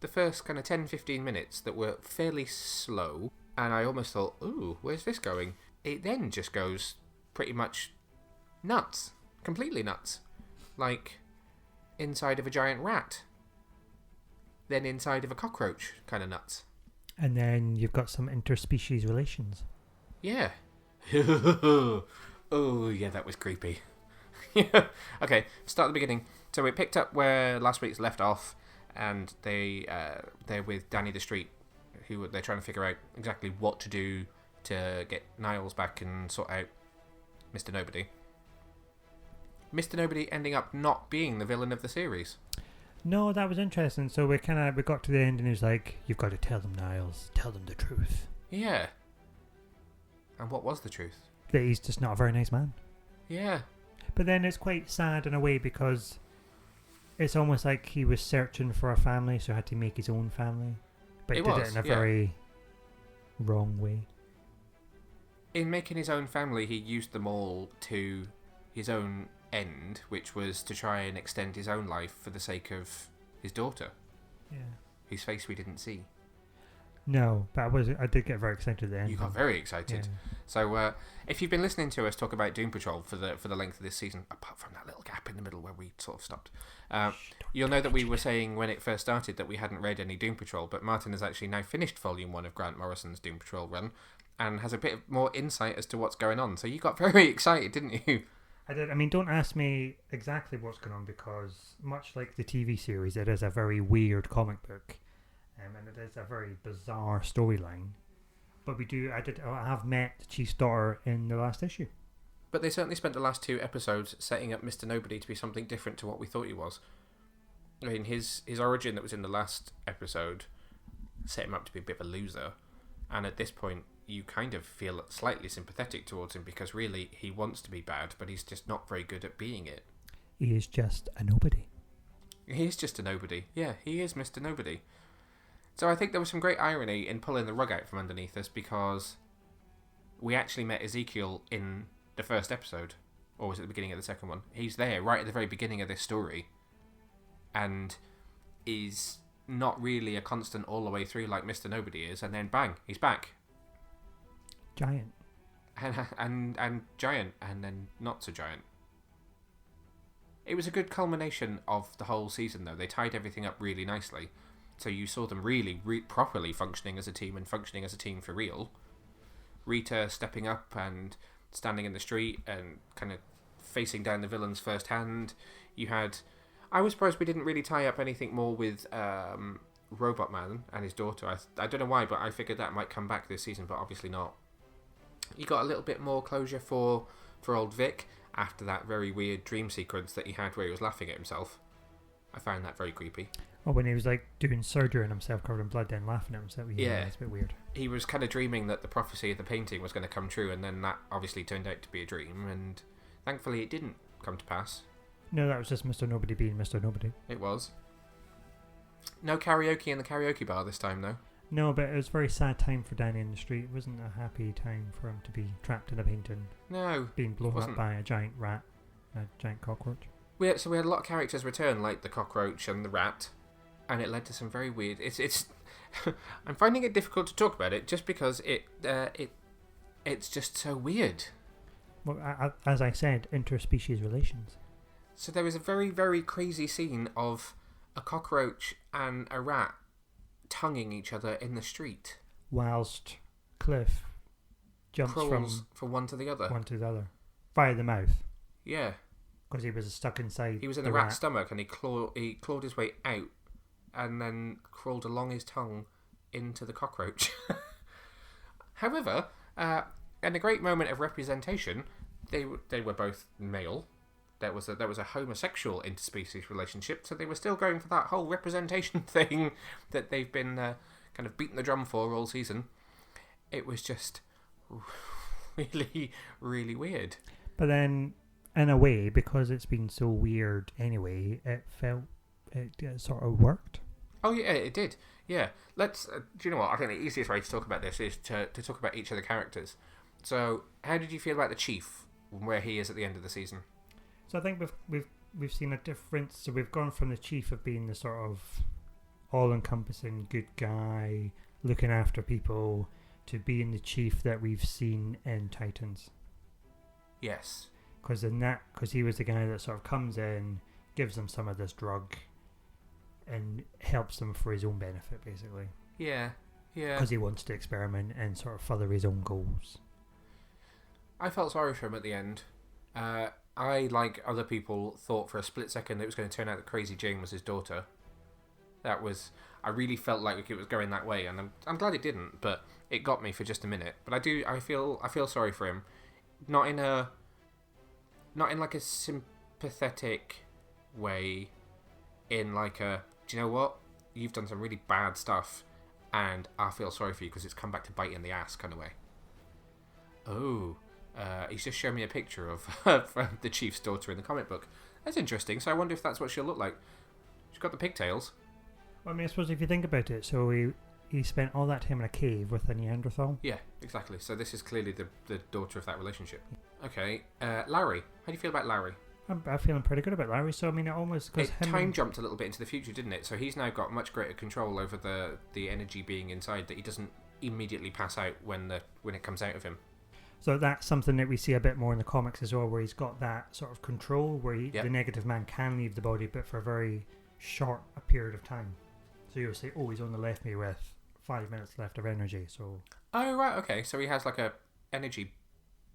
Speaker 1: the first kind of 10-15 minutes that were fairly slow, and I almost thought, ooh, where's this going? It then just goes pretty much nuts. Completely nuts. Like inside of a giant rat. Then inside of a cockroach kind of nuts.
Speaker 2: And then you've got some interspecies relations.
Speaker 1: Yeah. Oh, yeah, that was creepy. Yeah. Okay, start at the beginning. So we picked up where last week's left off. and they're with Danny the Street, who they're trying to figure out exactly what to do to get Niles back and sort out Mr. Nobody. Mr. Nobody ending up not being the villain of the series.
Speaker 2: No, that was interesting. So we got to the end and he was like, "You've got to tell them, Niles. Tell them the truth."
Speaker 1: Yeah. And what was the truth?
Speaker 2: That he's just not a very nice man.
Speaker 1: Yeah.
Speaker 2: But then it's quite sad in a way because it's almost like he was searching for a family, so he had to make his own family. But he did it in a very wrong way.
Speaker 1: In making his own family, he used them all to his own end, which was to try and extend his own life for the sake of his daughter.
Speaker 2: Yeah.
Speaker 1: Whose face we didn't see.
Speaker 2: No, but I did get very excited then.
Speaker 1: You got very excited.
Speaker 2: Yeah.
Speaker 1: So if you've been listening to us talk about Doom Patrol for the length of this season, apart from that little gap in the middle where we sort of stopped, you'll know that we were saying when it first started that we hadn't read any Doom Patrol, but Martin has actually now finished Volume 1 of Grant Morrison's Doom Patrol run and has a bit more insight as to what's going on. So you got very excited, didn't you?
Speaker 2: I did. I mean, don't ask me exactly what's going on because, much like the TV series, it is a very weird comic book. And it is a very bizarre storyline. But I have met the Chief's daughter in the last issue.
Speaker 1: But they certainly spent the last 2 episodes setting up Mr. Nobody to be something different to what we thought he was. I mean, his origin that was in the last episode set him up to be a bit of a loser. And at this point, you kind of feel slightly sympathetic towards him because really he wants to be bad, but he's just not very good at being it.
Speaker 2: He is just a nobody.
Speaker 1: He is just a nobody. Yeah, he is Mr. Nobody. So I think there was some great irony in pulling the rug out from underneath us because we actually met Ezekiel in the first episode, or was it the beginning of the second one? He's there right at the very beginning of this story and is not really a constant all the way through like Mr. Nobody is, and then bang, he's back.
Speaker 2: Giant.
Speaker 1: And giant, and then not so giant. It was a good culmination of the whole season though. They tied everything up really nicely. So you saw them really properly functioning as a team and functioning as a team for real. Rita stepping up and standing in the street and kind of facing down the villains firsthand. You had... I was surprised we didn't really tie up anything more with Robot Man and his daughter. I don't know why, but I figured that might come back this season, but obviously not. You got a little bit more closure for old Vic after that very weird dream sequence that he had where he was laughing at himself. I found that very creepy.
Speaker 2: Oh, when he was like doing surgery on himself covered in blood then laughing at himself. Yeah, it's a bit weird.
Speaker 1: He was kind of dreaming that the prophecy of the painting was going to come true, and then that obviously turned out to be a dream, and thankfully it didn't come to pass.
Speaker 2: No, that was just Mr. Nobody being Mr. Nobody.
Speaker 1: It was. No karaoke in the karaoke bar this time, though.
Speaker 2: No, but it was a very sad time for Danny in the street. It wasn't a happy time for him to be trapped in a painting.
Speaker 1: No,
Speaker 2: being blown up by a giant rat, a giant cockroach.
Speaker 1: We had a lot of characters return, like the cockroach and the rat, and it led to some very weird... It's I'm finding it difficult to talk about it just because it's just so weird.
Speaker 2: Well, as I said, interspecies relations.
Speaker 1: So there was a very, very crazy scene of a cockroach and a rat tonguing each other in the street.
Speaker 2: Whilst Cliff jumps
Speaker 1: from one to the other.
Speaker 2: One to the other. Via the mouth.
Speaker 1: Yeah.
Speaker 2: Because he was stuck inside.
Speaker 1: He was in the rat's stomach and he clawed his way out and then crawled along his tongue into the cockroach. However, in a great moment of representation, they were both male. There was a homosexual interspecies relationship, so they were still going for that whole representation thing that they've been kind of beating the drum for all season. It was just really, really weird.
Speaker 2: But then, in a way, because it's been so weird anyway, it sort of worked.
Speaker 1: Oh yeah, it did. Yeah. Let's. Do you know what? I think the easiest way to talk about this is to talk about each of the characters. So, how did you feel about the Chief, where he is at the end of the season?
Speaker 2: So I think we've seen a difference. So we've gone from the Chief of being the sort of all-encompassing good guy, looking after people, to being the Chief that we've seen in Titans.
Speaker 1: Yes.
Speaker 2: Because he was the guy that sort of comes in, gives them some of this drug, and helps them for his own benefit, basically.
Speaker 1: Yeah, yeah.
Speaker 2: Because he wants to experiment and sort of further his own goals.
Speaker 1: I felt sorry for him at the end. I, like other people, thought for a split second that it was going to turn out that Crazy Jane was his daughter. I really felt like it was going that way, and I'm glad it didn't, but it got me for just a minute. But I feel sorry for him, not in like a sympathetic way, in like a, do you know what, you've done some really bad stuff, and I feel sorry for you because it's come back to bite you in the ass kind of way. Oh, he's just shown me a picture of the Chief's daughter in the comic book. That's interesting. So I wonder if that's what she'll look like. She's got the pigtails.
Speaker 2: Well, I mean, I suppose if you think about it, so he spent all that time in a cave with a Neanderthal.
Speaker 1: Yeah, exactly. So this is clearly the daughter of that relationship. Okay, Larry. How do you feel about Larry?
Speaker 2: I'm feeling pretty good about Larry. So I mean, it
Speaker 1: time jumped a little bit into the future, didn't it? So he's now got much greater control over the energy being inside, that he doesn't immediately pass out when it comes out of him.
Speaker 2: So that's something that we see a bit more in the comics as well, where he's got that sort of control, where the negative man can leave the body, but for a very short a period of time. So you'll say, oh, he's only left me with 5 minutes left of energy. So.
Speaker 1: Oh right, okay. So he has like a energy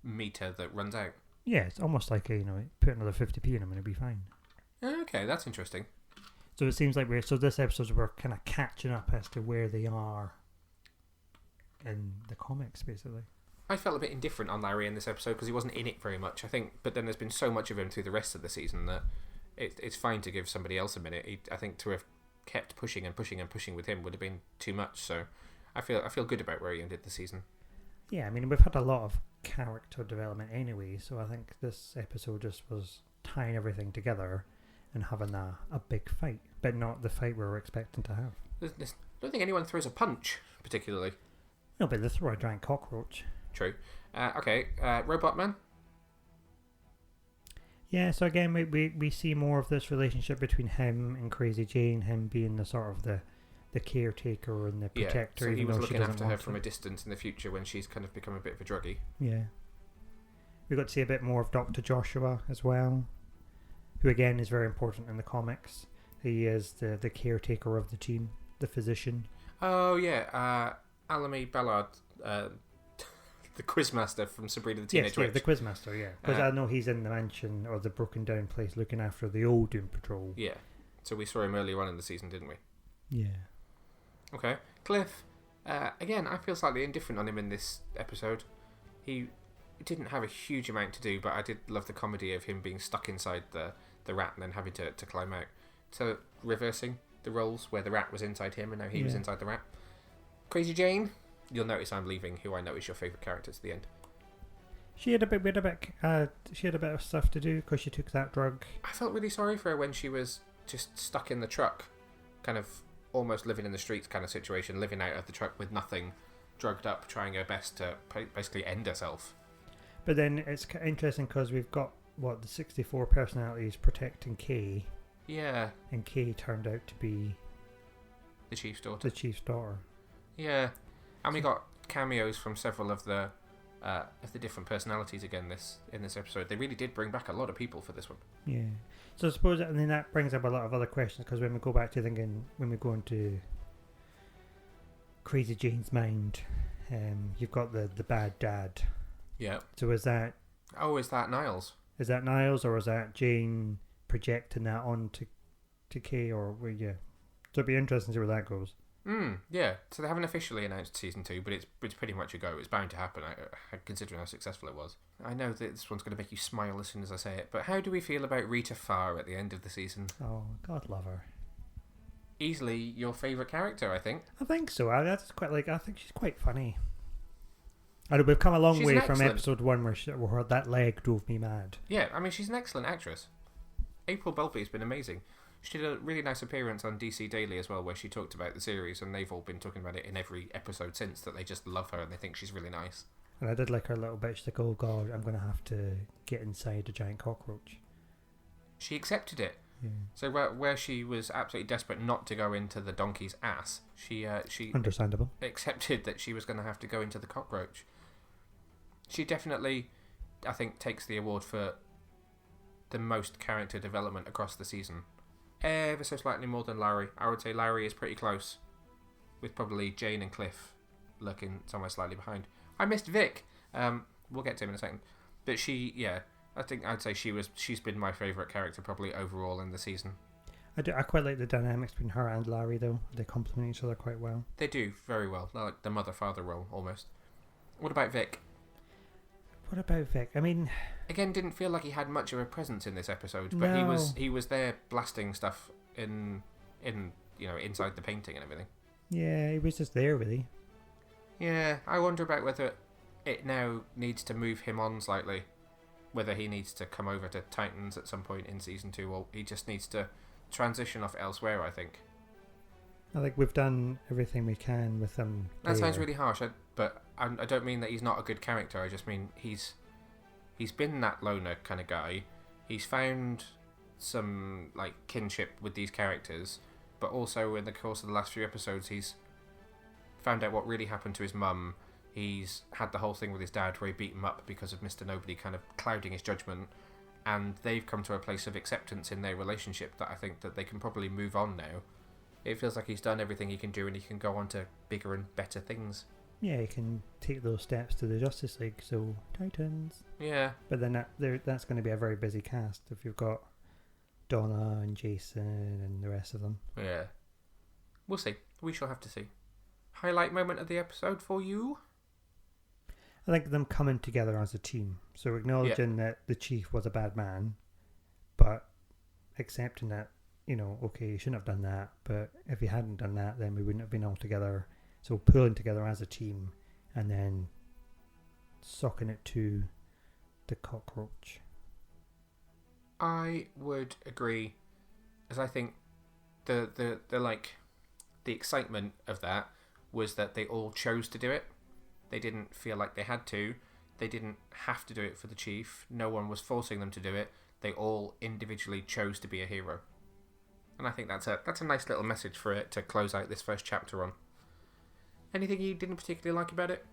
Speaker 1: meter that runs out.
Speaker 2: Yeah, it's almost like put another 50p in him and it'll be fine.
Speaker 1: Okay, that's interesting.
Speaker 2: So it seems like this episode we're kind of catching up as to where they are in the comics, basically.
Speaker 1: I felt a bit indifferent on Larry in this episode because he wasn't in it very much, I think. But then there's been so much of him through the rest of the season that it's fine to give somebody else a minute. I think to have kept pushing and pushing and pushing with him would have been too much. So I feel good about where he ended the season.
Speaker 2: Yeah, I mean, we've had a lot of character development anyway, so I think this episode just was tying everything together and having a big fight, but not the fight we were expecting to have.
Speaker 1: I don't think anyone throws a punch, particularly.
Speaker 2: No, but they throw a giant cockroach.
Speaker 1: True. Okay, Robot Man?
Speaker 2: Yeah, so again, we see more of this relationship between him and Crazy Jane, him being the sort of the caretaker and the protector.
Speaker 1: Yeah, so he was looking after her from a distance in the future when she's kind of become a bit of a druggie.
Speaker 2: Yeah. We got to see a bit more of Dr. Joshua as well, who again is very important in the comics. He is the caretaker of the team, the physician.
Speaker 1: Oh, yeah. Alamy Ballard, the Quizmaster from Sabrina the Teenage Witch.
Speaker 2: Yeah, the Quizmaster, yeah. Because I know he's in the mansion or the broken down place looking after the old Doom Patrol.
Speaker 1: Yeah. So we saw him earlier on in the season, didn't we?
Speaker 2: Yeah.
Speaker 1: Okay. Cliff, again, I feel slightly indifferent on him in this episode. He didn't have a huge amount to do, but I did love the comedy of him being stuck inside the rat and then having to climb out. So reversing the roles where the rat was inside him and now he was inside the rat. Crazy Jane, you'll notice I'm leaving who I know is your favourite character to the end.
Speaker 2: She had a bit of stuff to do because she took that drug.
Speaker 1: I felt really sorry for her when she was just stuck in the truck, kind of almost living in the streets kind of situation, living out of the truck with nothing, drugged up, trying her best to basically end herself.
Speaker 2: But then it's interesting because we've got the 64 personalities protecting Kay.
Speaker 1: Yeah.
Speaker 2: And Kay turned out to be
Speaker 1: the Chief's daughter. Yeah. And we got cameos from several of the different personalities again in this episode. They really did bring back a lot of people for this one.
Speaker 2: Yeah. So I suppose, and then that brings up a lot of other questions, because when we go back to thinking, when we go into Crazy Jane's mind, you've got the bad dad.
Speaker 1: Yeah.
Speaker 2: So is that...
Speaker 1: Oh, is that Niles?
Speaker 2: Is that Niles, or is that Jane projecting that on to Kay, or... Yeah. So it'd be interesting to see where that goes.
Speaker 1: Yeah. So they haven't officially announced season 2, but it's pretty much a go. It's bound to happen, considering how successful it was. I know that this one's going to make you smile as soon as I say it, but how do we feel about Rita Farr at the end of the season?
Speaker 2: Oh, God love her.
Speaker 1: Easily your favourite character, I think.
Speaker 2: I think so. I think she's quite funny. And we've come a long way from episode 1 where that leg drove me mad.
Speaker 1: Yeah, I mean, she's an excellent actress. April Belby's been amazing. She did a really nice appearance on DC Daily as well, where she talked about the series, and they've all been talking about it in every episode since, that they just love her and they think she's really nice.
Speaker 2: And I did like her little bit. She's like, oh God, I'm going to have to get inside a giant cockroach.
Speaker 1: She accepted it.
Speaker 2: Yeah.
Speaker 1: So where she was absolutely desperate not to go into the donkey's ass, she
Speaker 2: understandable,
Speaker 1: accepted that she was going to have to go into the cockroach. She definitely, I think, takes the award for the most character development across the season. Ever so slightly more than Larry. I would say Larry is pretty close, with probably Jane and Cliff lurking somewhere slightly behind. I missed Vic. We'll get to him in a second. But I think I'd say she's been my favourite character probably overall in the season.
Speaker 2: I quite like the dynamics between her and Larry, though. They complement each other quite well.
Speaker 1: They do very well. They're like the mother-father role, almost. What about Vic?
Speaker 2: What about Vic? I mean...
Speaker 1: Again, didn't feel like he had much of a presence in this episode, but he was there blasting stuff in inside the painting and everything.
Speaker 2: Yeah, he was just there, really.
Speaker 1: Yeah, I wonder about whether it now needs to move him on slightly. Whether he needs to come over to Titans at some point in Season 2, or he just needs to transition off elsewhere, I think.
Speaker 2: I think we've done everything we can with him.
Speaker 1: That sounds really harsh, but I don't mean that he's not a good character. I just mean he's been that loner kind of guy. He's found some like kinship with these characters, but also in the course of the last few episodes, he's found out what really happened to his mum. He's had the whole thing with his dad where he beat him up because of Mr. Nobody kind of clouding his judgment, and they've come to a place of acceptance in their relationship that I think that they can probably move on now. It feels like he's done everything he can do and he can go on to bigger and better things.
Speaker 2: Yeah, he can take those steps to the Justice League, so Titans.
Speaker 1: Yeah.
Speaker 2: But then that's going to be a very busy cast if you've got Donna and Jason and the rest of them.
Speaker 1: Yeah. We'll see. We shall have to see. Highlight moment of the episode for you?
Speaker 2: I think them coming together as a team. So acknowledging that the chief was a bad man, but accepting that, okay, you shouldn't have done that, but if he hadn't done that, then we wouldn't have been all together. So pulling together as a team and then socking it to the cockroach.
Speaker 1: I would agree, as I think the excitement of that was that they all chose to do it. They didn't feel like they had to. They didn't have to do it for the chief. No one was forcing them to do it. They all individually chose to be a hero. And I think that's a nice little message for it to close out this first chapter on. Anything you didn't particularly like about it?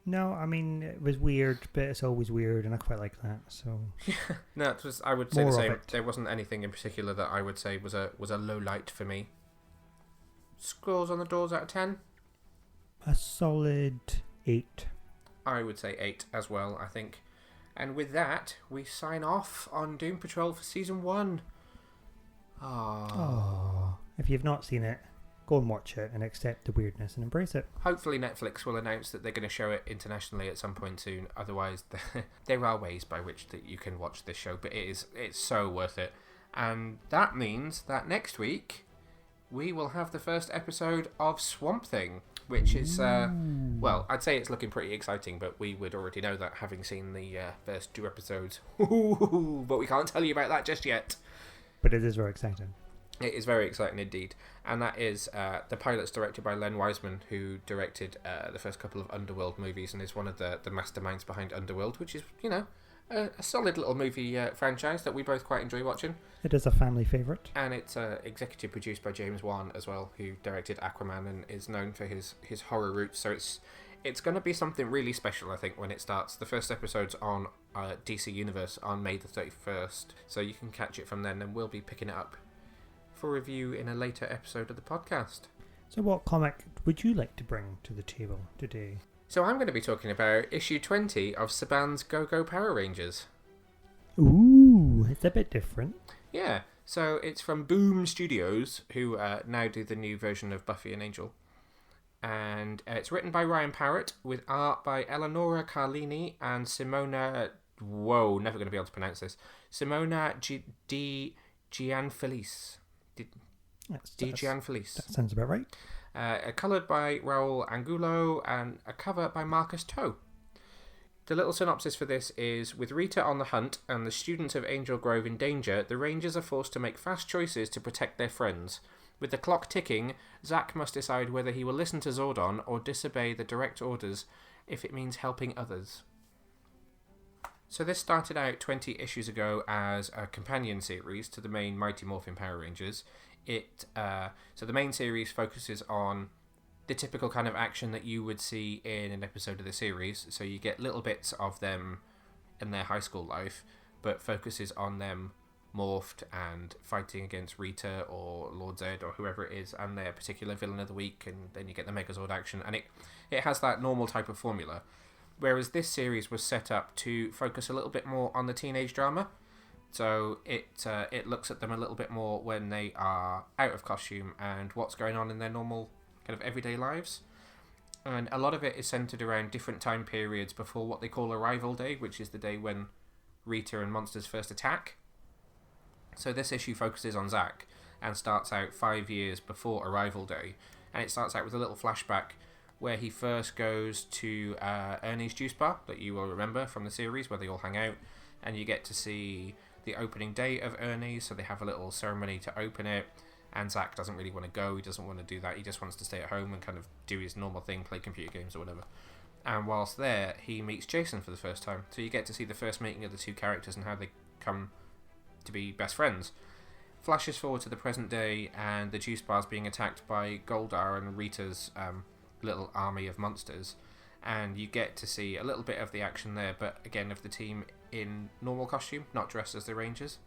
Speaker 2: No, I mean, it was weird, but it's always weird, and I quite like that, so...
Speaker 1: No, I would say the same. There wasn't anything in particular that I would say was a low light for me. Scores on the doors out of 10?
Speaker 2: A solid 8.
Speaker 1: I would say 8 as well, I think. And with that, we sign off on Doom Patrol for Season 1.
Speaker 2: Oh. If you've not seen it, go and watch it and accept the weirdness and embrace it.
Speaker 1: Hopefully Netflix will announce that they're going to show it internationally at some point soon. Otherwise, there are ways by which that you can watch this show, but it's so worth it. And that means that next week we will have the first episode of Swamp Thing, which is, well, I'd say it's looking pretty exciting, but we would already know that having seen the first 2 episodes. But we can't tell you about that just yet.
Speaker 2: But it is very exciting.
Speaker 1: It is very exciting indeed. And that is the pilot's directed by Len Wiseman, who directed the first couple of Underworld movies and is one of the masterminds behind Underworld, which is, a solid little movie franchise that we both quite enjoy watching.
Speaker 2: It is a family favourite.
Speaker 1: And it's executive produced by James Wan as well, who directed Aquaman and is known for his horror roots. So it's going to be something really special, I think, when it starts. The first episode's on DC Universe on May the 31st, so you can catch it from then, and we'll be picking it up for review in a later episode of the podcast.
Speaker 2: So what comic would you like to bring to the table today?
Speaker 1: So I'm going to be talking about issue 20 of Saban's Go-Go Power Rangers.
Speaker 2: Ooh, it's a bit different.
Speaker 1: Yeah, so it's from Boom Studios, who now do the new version of Buffy and Angel. And it's written by Ryan Parrott, with art by Eleonora Carlini and Simona... Whoa, never going to be able to pronounce this. Simona Di Gianfelice. Di Gianfelice.
Speaker 2: That sounds about right.
Speaker 1: Coloured by Raul Angulo and a cover by Marcus Toe. The little synopsis for this is, with Rita on the hunt and the students of Angel Grove in danger, the Rangers are forced to make fast choices to protect their friends. With the clock ticking, Zack must decide whether he will listen to Zordon or disobey the direct orders if it means helping others. So this started out 20 issues ago as a companion series to the main Mighty Morphin Power Rangers. So the main series focuses on the typical kind of action that you would see in an episode of the series. So you get little bits of them in their high school life, but focuses on them morphed and fighting against Rita or Lord Zed or whoever it is and their particular villain of the week, and then you get the Megazord action, and it has that normal type of formula. Whereas this series was set up to focus a little bit more on the teenage drama, So it looks at them a little bit more when they are out of costume and what's going on in their normal kind of everyday lives. And a lot of it is centered around different time periods before what they call Arrival Day, which is the day when Rita and monsters first attack. So this issue focuses on Zack and starts out 5 years before Arrival Day. And it starts out with a little flashback where he first goes to Ernie's juice bar that you will remember from the series, where they all hang out. And you get to see the opening day of Ernie's, so they have a little ceremony to open it. And Zack doesn't really want to go, he doesn't want to do that, he just wants to stay at home and kind of do his normal thing, play computer games or whatever. And whilst there, he meets Jason for the first time. So you get to see the first meeting of the two characters and how they come to be best friends. Flashes forward to the present day, and the juice bar's being attacked by Goldar and Rita's little army of monsters. And you get to see a little bit of the action there, but again of the team in normal costume, not dressed as the Rangers.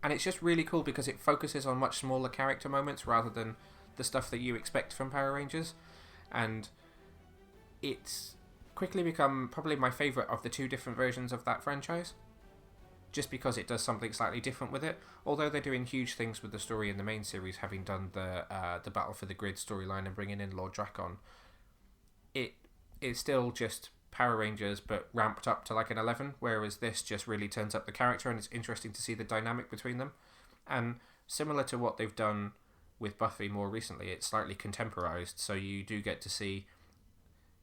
Speaker 1: And it's just really cool because it focuses on much smaller character moments rather than the stuff that you expect from Power Rangers. And it's quickly become probably my favourite of the two different versions of that franchise. Just because it does something slightly different with it. Although they're doing huge things with the story in the main series, having done the Battle for the Grid storyline and bringing in Lord Drakon. It is still just Power Rangers but ramped up to like an 11, whereas this just really turns up the character, and it's interesting to see the dynamic between them. And similar to what they've done with Buffy more recently, it's slightly contemporized, so you do get to see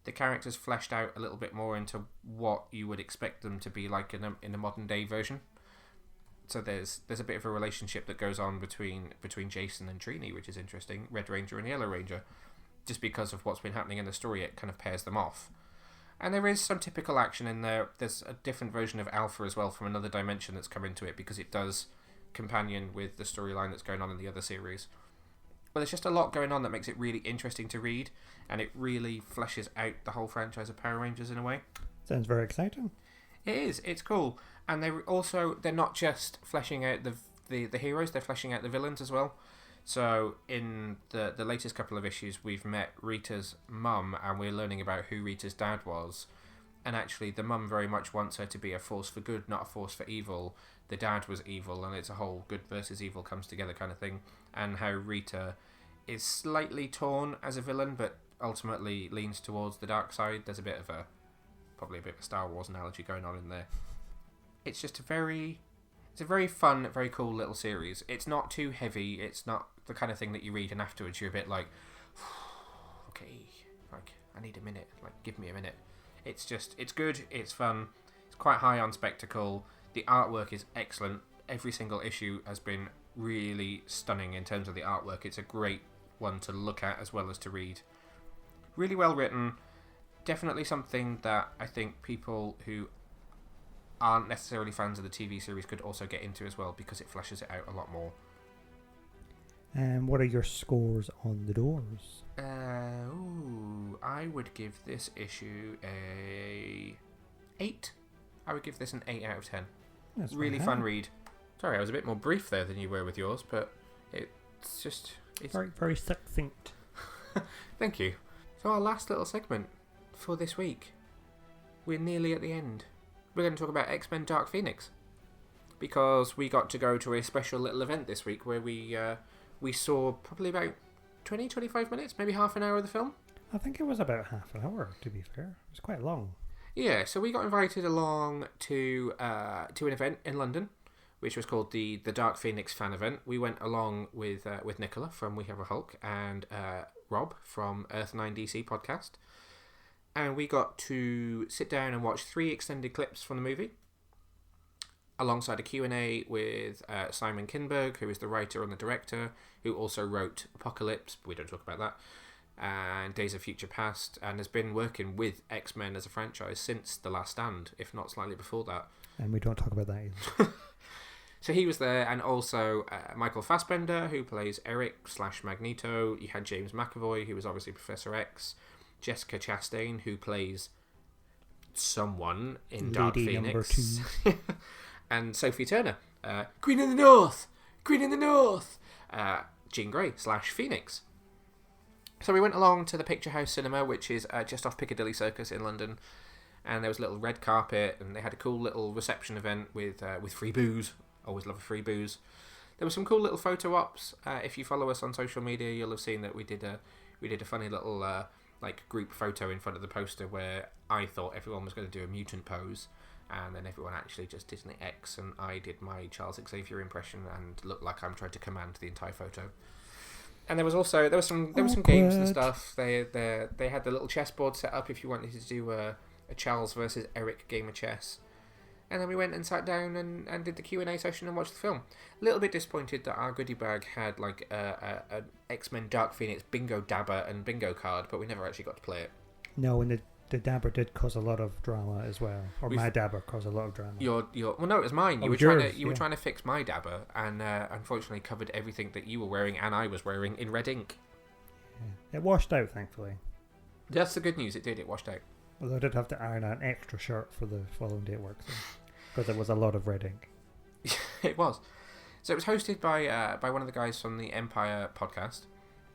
Speaker 1: the characters fleshed out a little bit more into what you would expect them to be like in a modern day version. So there's a bit of a relationship that goes on between Jason and Trini, which is interesting, Red Ranger and Yellow Ranger. Just because of what's been happening in the story, it kind of pairs them off. And there is some typical action in there. There's a different version of Alpha as well from another dimension that's come into it, because it does companion with the storyline that's going on in the other series. But there's just a lot going on that makes it really interesting to read, and it really fleshes out the whole franchise of Power Rangers in a way.
Speaker 2: Sounds very exciting.
Speaker 1: It is. It's cool. And they're not just fleshing out the heroes, they're fleshing out the villains as well. So in the latest couple of issues, we've met Rita's mum, and we're learning about who Rita's dad was. And actually, the mum very much wants her to be a force for good, not a force for evil. The dad was evil, and it's a whole good versus evil comes together kind of thing. And how Rita is slightly torn as a villain, but ultimately leans towards the dark side. There's probably a bit of a Star Wars analogy going on in there. It's just it's a very fun, very cool little series. It's not too heavy. It's not the kind of thing that you read and afterwards you're a bit like, okay, like I need a minute, like give me a minute. It's good, it's fun, it's quite high on spectacle. The artwork is excellent. Every single issue has been really stunning in terms of the artwork. It's a great one to look at as well as to read. Really well written. Definitely something that I think people who aren't necessarily fans of the TV series could also get into as well, because it fleshes it out a lot more.
Speaker 2: And what are your scores on the doors?
Speaker 1: I would give this issue a 8. I would give this an 8 out of 10.
Speaker 2: That's
Speaker 1: really fun read. Sorry, I was a bit more brief there than you were with yours, but it's
Speaker 2: very, very succinct.
Speaker 1: Thank you. So our last little segment for this week. We're nearly at the end. We're going to talk about X-Men Dark Phoenix, because we got to go to a special little event this week where we saw probably about 20-25 minutes, maybe half an hour of the film.
Speaker 2: I think it was about half an hour, to be fair. It was quite long.
Speaker 1: Yeah, so we got invited along to an event in London, which was called the Dark Phoenix fan event. We went along with Nicola from We Have a Hulk and Rob from Earth 9 DC podcast. And we got to sit down and watch 3 extended clips from the movie, alongside a Q&A with Simon Kinberg, who is the writer and the director, who also wrote Apocalypse, but we don't talk about that, and Days of Future Past, and has been working with X-Men as a franchise since The Last Stand, if not slightly before that.
Speaker 2: And we don't talk about that either.
Speaker 1: So he was there, and also Michael Fassbender, who plays Eric/Magneto. You had James McAvoy, who was obviously Professor X. Jessica Chastain, who plays someone in Dark Phoenix. And Sophie Turner, Queen in the North! Queen in the North! Jean Grey /Phoenix. So we went along to the Picture House Cinema, which is just off Piccadilly Circus in London, and there was a little red carpet, and they had a cool little reception event with free booze. Always love a free booze. There were some cool little photo ops. If you follow us on social media, you'll have seen that we did a funny little group photo in front of the poster where I thought everyone was going to do a mutant pose, and then everyone actually just did an X, and I did my Charles Xavier impression and looked like I'm trying to command the entire photo. And there was some games and stuff. They had the little chessboard set up if you wanted to do a Charles versus Eric game of chess. And then we went and sat down and did the Q&A session and watched the film. A little bit disappointed that our goodie bag had like a X-Men Dark Phoenix bingo dabber and bingo card, but we never actually got to play it.
Speaker 2: No, and the dabber did cause a lot of drama as well. Or my dabber caused a lot of drama.
Speaker 1: Well, no, it was mine. You were trying to fix my dabber, and unfortunately covered everything that you were wearing and I was wearing in red ink.
Speaker 2: Yeah. It washed out, thankfully.
Speaker 1: That's the good news. It washed out.
Speaker 2: Although I did have to iron an extra shirt for the following day at work, because there was a lot of red ink.
Speaker 1: It was. So it was hosted by one of the guys from the Empire podcast.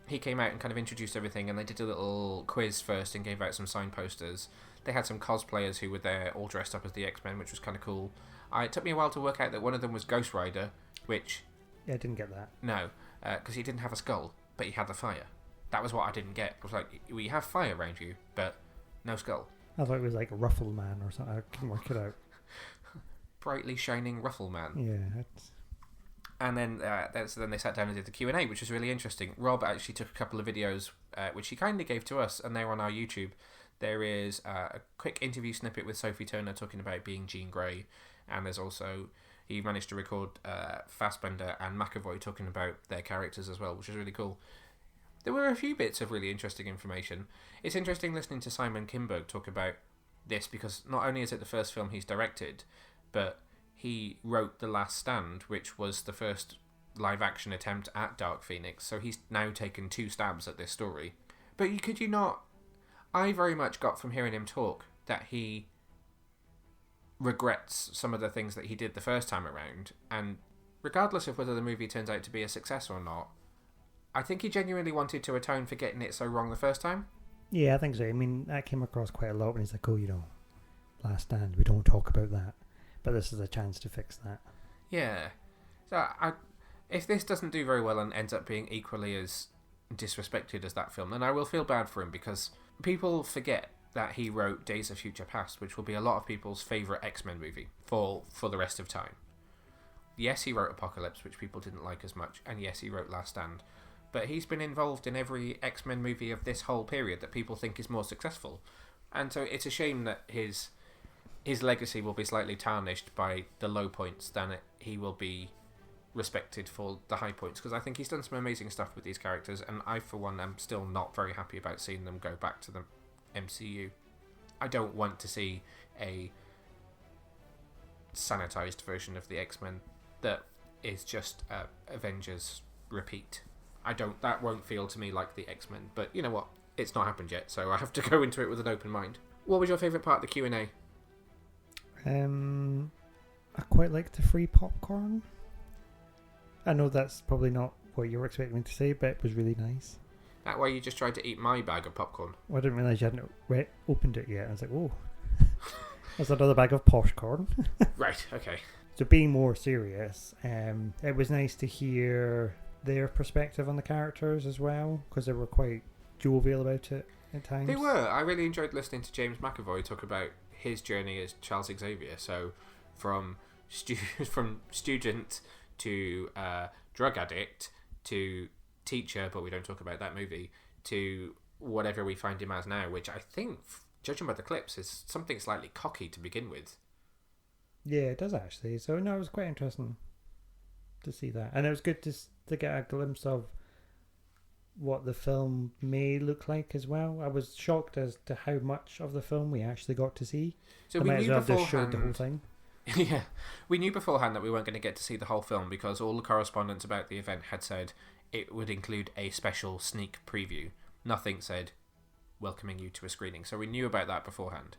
Speaker 1: He came out and kind of introduced everything, and they did a little quiz first and gave out some signed posters. They had some cosplayers who were there all dressed up as the X-Men, which was kind of cool. It took me a while to work out that one of them was Ghost Rider, which...
Speaker 2: Yeah, I didn't get that.
Speaker 1: No, because he didn't have a skull, but he had the fire. That was what I didn't get. I was like, we have fire around you, but... no skull.
Speaker 2: I thought it was like a Ruffle Man or something. I couldn't work it out.
Speaker 1: Brightly shining Ruffle Man.
Speaker 2: Yeah.
Speaker 1: And then they sat down and did the Q&A, which was really interesting. Rob actually took a couple of videos, which he kindly gave to us, and they're on our YouTube. There is a quick interview snippet with Sophie Turner talking about being Jean Grey, and there's also... he managed to record Fassbender and McAvoy talking about their characters as well, which is really cool. There were a few bits of really interesting information. It's interesting listening to Simon Kinberg talk about this, because not only is it the first film he's directed, but he wrote The Last Stand, which was the first live-action attempt at Dark Phoenix, so he's now taken 2 stabs at this story. But could you not... I very much got from hearing him talk that he regrets some of the things that he did the first time around, and regardless of whether the movie turns out to be a success or not, I think he genuinely wanted to atone for getting it so wrong the first time.
Speaker 2: Yeah, I think so. I mean, that came across quite a lot when he's like, Last Stand, we don't talk about that. But this is a chance to fix that.
Speaker 1: Yeah. So if this doesn't do very well and ends up being equally as disrespected as that film, then I will feel bad for him, because people forget that he wrote Days of Future Past, which will be a lot of people's favourite X-Men movie for the rest of time. Yes, he wrote Apocalypse, which people didn't like as much, and yes, he wrote Last Stand. But he's been involved in every X-Men movie of this whole period that people think is more successful. And so it's a shame that his legacy will be slightly tarnished by the low points than he will be respected for the high points, because I think he's done some amazing stuff with these characters, and I, for one, am still not very happy about seeing them go back to the MCU. I don't want to see a sanitized version of the X-Men that is just Avengers repeat. That won't feel to me like the X-Men, but you know what? It's not happened yet, so I have to go into it with an open mind. What was your favourite part of the Q&A?
Speaker 2: I quite like the free popcorn. I know that's probably not what you were expecting me to say, but it was really nice.
Speaker 1: That way you just tried to eat my bag of popcorn.
Speaker 2: Well, I didn't realise you hadn't opened it yet. I was like, oh, there's another bag of popcorn.
Speaker 1: Right, okay.
Speaker 2: So being more serious, it was nice to hear their perspective on the characters as well, because they were quite jovial about it at times.
Speaker 1: They were. I really enjoyed listening to James McAvoy talk about his journey as Charles Xavier. So from student to drug addict to teacher, but we don't talk about that movie, to whatever we find him as now, which I think, judging by the clips, is something slightly cocky to begin with.
Speaker 2: Yeah, it does actually. So no, it was quite interesting to see that, and it was good to get a glimpse of what the film may look like as well. I was shocked as to how much of the film we actually got to see.
Speaker 1: So we knew beforehand.
Speaker 2: Showed the whole thing.
Speaker 1: Yeah, we knew beforehand that we weren't going to get to see the whole film, because all the correspondence about the event had said it would include a special sneak preview. Nothing said welcoming you to a screening. So we knew about that beforehand.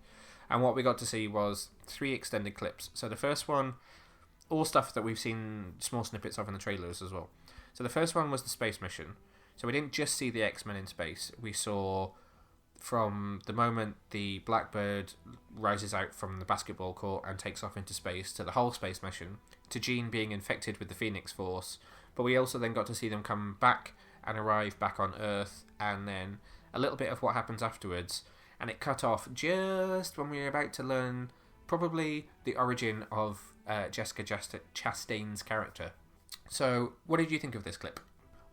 Speaker 1: And what we got to see was 3 extended clips. So the first one, all stuff that we've seen small snippets of in the trailers as well. So the first one was the space mission. So we didn't just see the X-Men in space. We saw from the moment the Blackbird rises out from the basketball court and takes off into space, to the whole space mission, to Jean being infected with the Phoenix Force. But we also then got to see them come back and arrive back on Earth, and then a little bit of what happens afterwards. And it cut off just when we were about to learn probably the origin of Jessica Chastain's character. So, what did you think of this clip?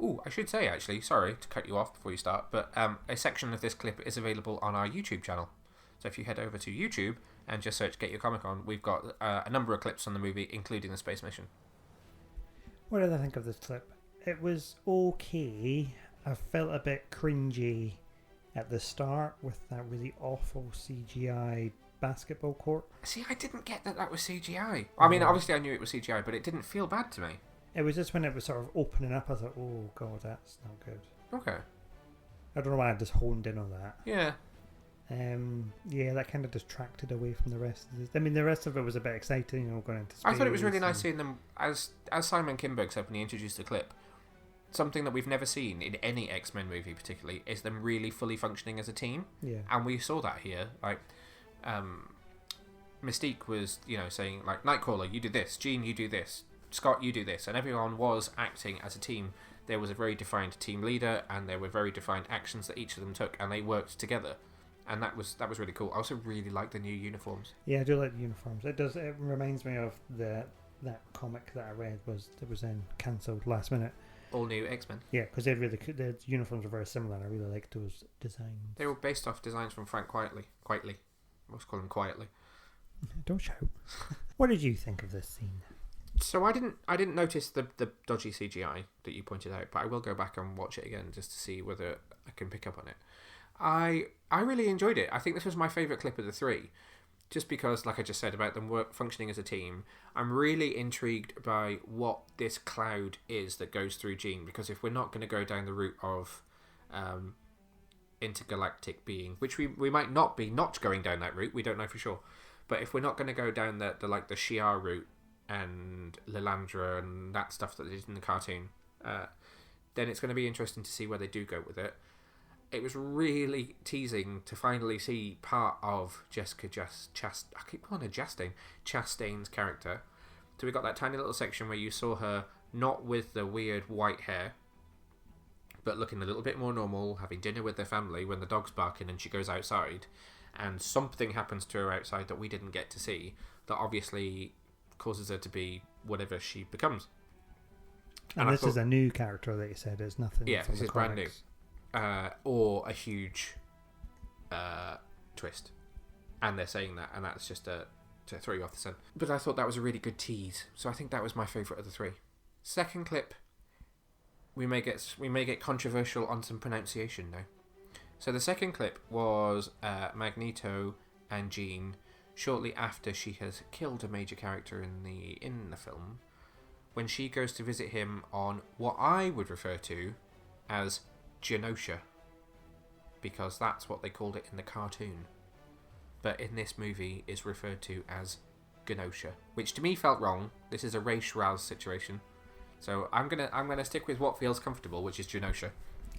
Speaker 1: Oh, I should say, actually, sorry to cut you off before you start, but a section of this clip is available on our YouTube channel. So if you head over to YouTube and just search Get Your Comic On, we've got a number of clips on the movie, including the space mission.
Speaker 2: What did I think of this clip? It was okay. I felt a bit cringy at the start with that really awful CGI basketball court.
Speaker 1: See, I didn't get that was CGI. I mean, obviously I knew it was CGI, but it didn't feel bad to me.
Speaker 2: It was just when it was sort of opening up, I thought, oh god, that's not good.
Speaker 1: Okay.
Speaker 2: I don't know why I just honed in on that.
Speaker 1: Yeah.
Speaker 2: Yeah, that kind of distracted away from the rest of this. I mean, the rest of it was a bit exciting, you know, going into space.
Speaker 1: I thought it was really nice seeing them, as Simon Kinberg said when he introduced the clip, something that we've never seen in any X-Men movie particularly is them really fully functioning as a team.
Speaker 2: Yeah.
Speaker 1: And we saw that here. Like, Mystique was, you know, saying, like, Nightcrawler, you do this, Jean, you do this, Scott, you do this, and everyone was acting as a team. There was a very defined team leader, and there were very defined actions that each of them took, and they worked together. And that was really cool. I also really like the new uniforms.
Speaker 2: Yeah, I do like the uniforms. It reminds me of that comic that I read that was then cancelled last minute.
Speaker 1: All new X-Men.
Speaker 2: Yeah, because their uniforms are very similar, and I really liked those designs.
Speaker 1: They were based off designs from Frank Quietly. Let's call him Quietly.
Speaker 2: Don't shout. What did you think of this scene?
Speaker 1: So I didn't notice the dodgy CGI that you pointed out, but I will go back and watch it again just to see whether I can pick up on it. I really enjoyed it. I think this was my favourite clip of the three, just because, like I just said, about them functioning as a team. I'm really intrigued by what this cloud is that goes through Jean, because if we're not going to go down the route of intergalactic being, which we might not be not going down that route, we don't know for sure, but if we're not going to go down the Shi'ar route and Lilandra and that stuff that they did in the cartoon, then it's going to be interesting to see where they do go with it. It was really teasing to finally see part of Jessica Chastain's character. So we got that tiny little section where you saw her not with the weird white hair, but looking a little bit more normal, having dinner with their family when the dog's barking and she goes outside, and something happens to her outside that we didn't get to see that obviously causes her to be whatever she becomes.
Speaker 2: And this is a new character that you said. It's nothing.
Speaker 1: Yeah, this is brand new. Or a huge twist, and they're saying that, and that's just to throw you off the scent. But I thought that was a really good tease, so I think that was my favourite of the three. Second clip, we may get controversial on some pronunciation now. So the second clip was Magneto and Jean shortly after she has killed a major character in the film, when she goes to visit him on what I would refer to as Genosha, because that's what they called it in the cartoon, but in this movie is referred to as Genosha, which to me felt wrong. This is a Ray Shiraz situation, so I'm gonna stick with what feels comfortable, which is Genosha.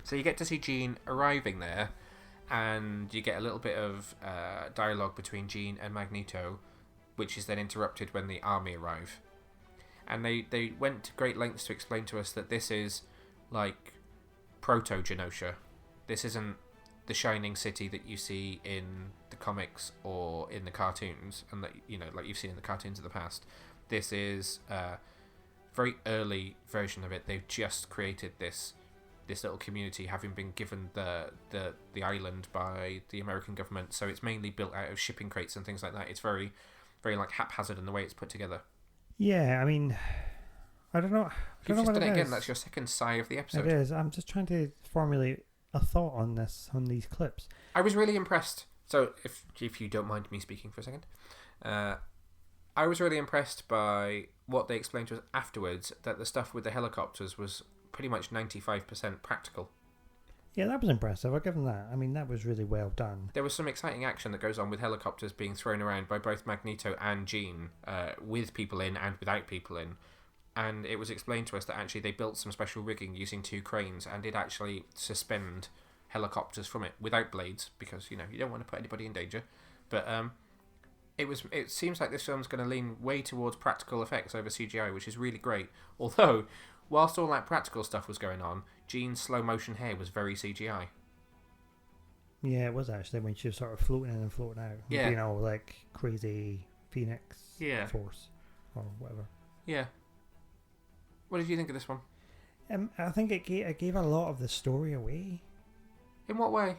Speaker 1: So you get to see Jean arriving there, and you get a little bit of dialogue between Jean and Magneto, which is then interrupted when the army arrive, and they went to great lengths to explain to us that this is like proto-Genosha. This isn't the shining city that you see in the comics or in the cartoons, and that, you know, like you've seen in the cartoons of the past. This is a very early version of it. They've just created this little community, having been given the island by the American government, so it's mainly built out of shipping crates and things like that. It's very, very like haphazard in the way it's put together.
Speaker 2: Yeah, I mean, I don't know.
Speaker 1: You've just done it again. That's your second sigh of the episode.
Speaker 2: It is. I'm just trying to formulate a thought on these clips.
Speaker 1: I was really impressed. So, if you don't mind me speaking for a second, I was really impressed by what they explained to us afterwards, that the stuff with the helicopters was pretty much 95% practical.
Speaker 2: Yeah, that was impressive. I'll give them that. I mean, that was really well done.
Speaker 1: There was some exciting action that goes on with helicopters being thrown around by both Magneto and Jean, with people in and without people in. And it was explained to us that actually they built some special rigging using two cranes and did actually suspend helicopters from it without blades, because you don't want to put anybody in danger. But it seems like this film's going to lean way towards practical effects over CGI, which is really great. Although, whilst all that practical stuff was going on, Jean's slow motion hair was very CGI.
Speaker 2: Yeah, it was actually, when she was sort of floating in and floating out.
Speaker 1: Yeah.
Speaker 2: Like crazy Phoenix Force or whatever.
Speaker 1: Yeah. What did you think of this one?
Speaker 2: I think it gave a lot of the story away.
Speaker 1: In what way?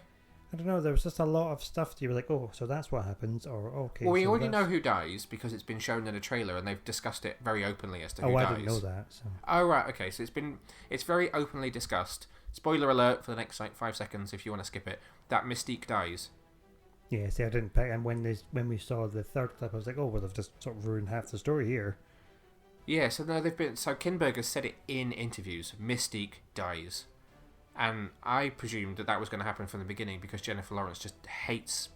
Speaker 2: I don't know, there was just a lot of stuff that you were like, oh, so that's what happens, or okay.
Speaker 1: Well, we already know who dies because it's been shown in a trailer and they've discussed it very openly as to who dies.
Speaker 2: I didn't know that. So.
Speaker 1: Oh, right, okay, so it's very openly discussed. Spoiler alert for the next 5 seconds if you want to skip it. That Mystique dies.
Speaker 2: Yeah, see, I didn't pick, and when we saw the third clip, I was like, oh, well, they've just sort of ruined half the story here.
Speaker 1: Yeah, so no, Kinberg has said it in interviews. Mystique dies. And I presumed that was going to happen from the beginning because Jennifer Lawrence just hates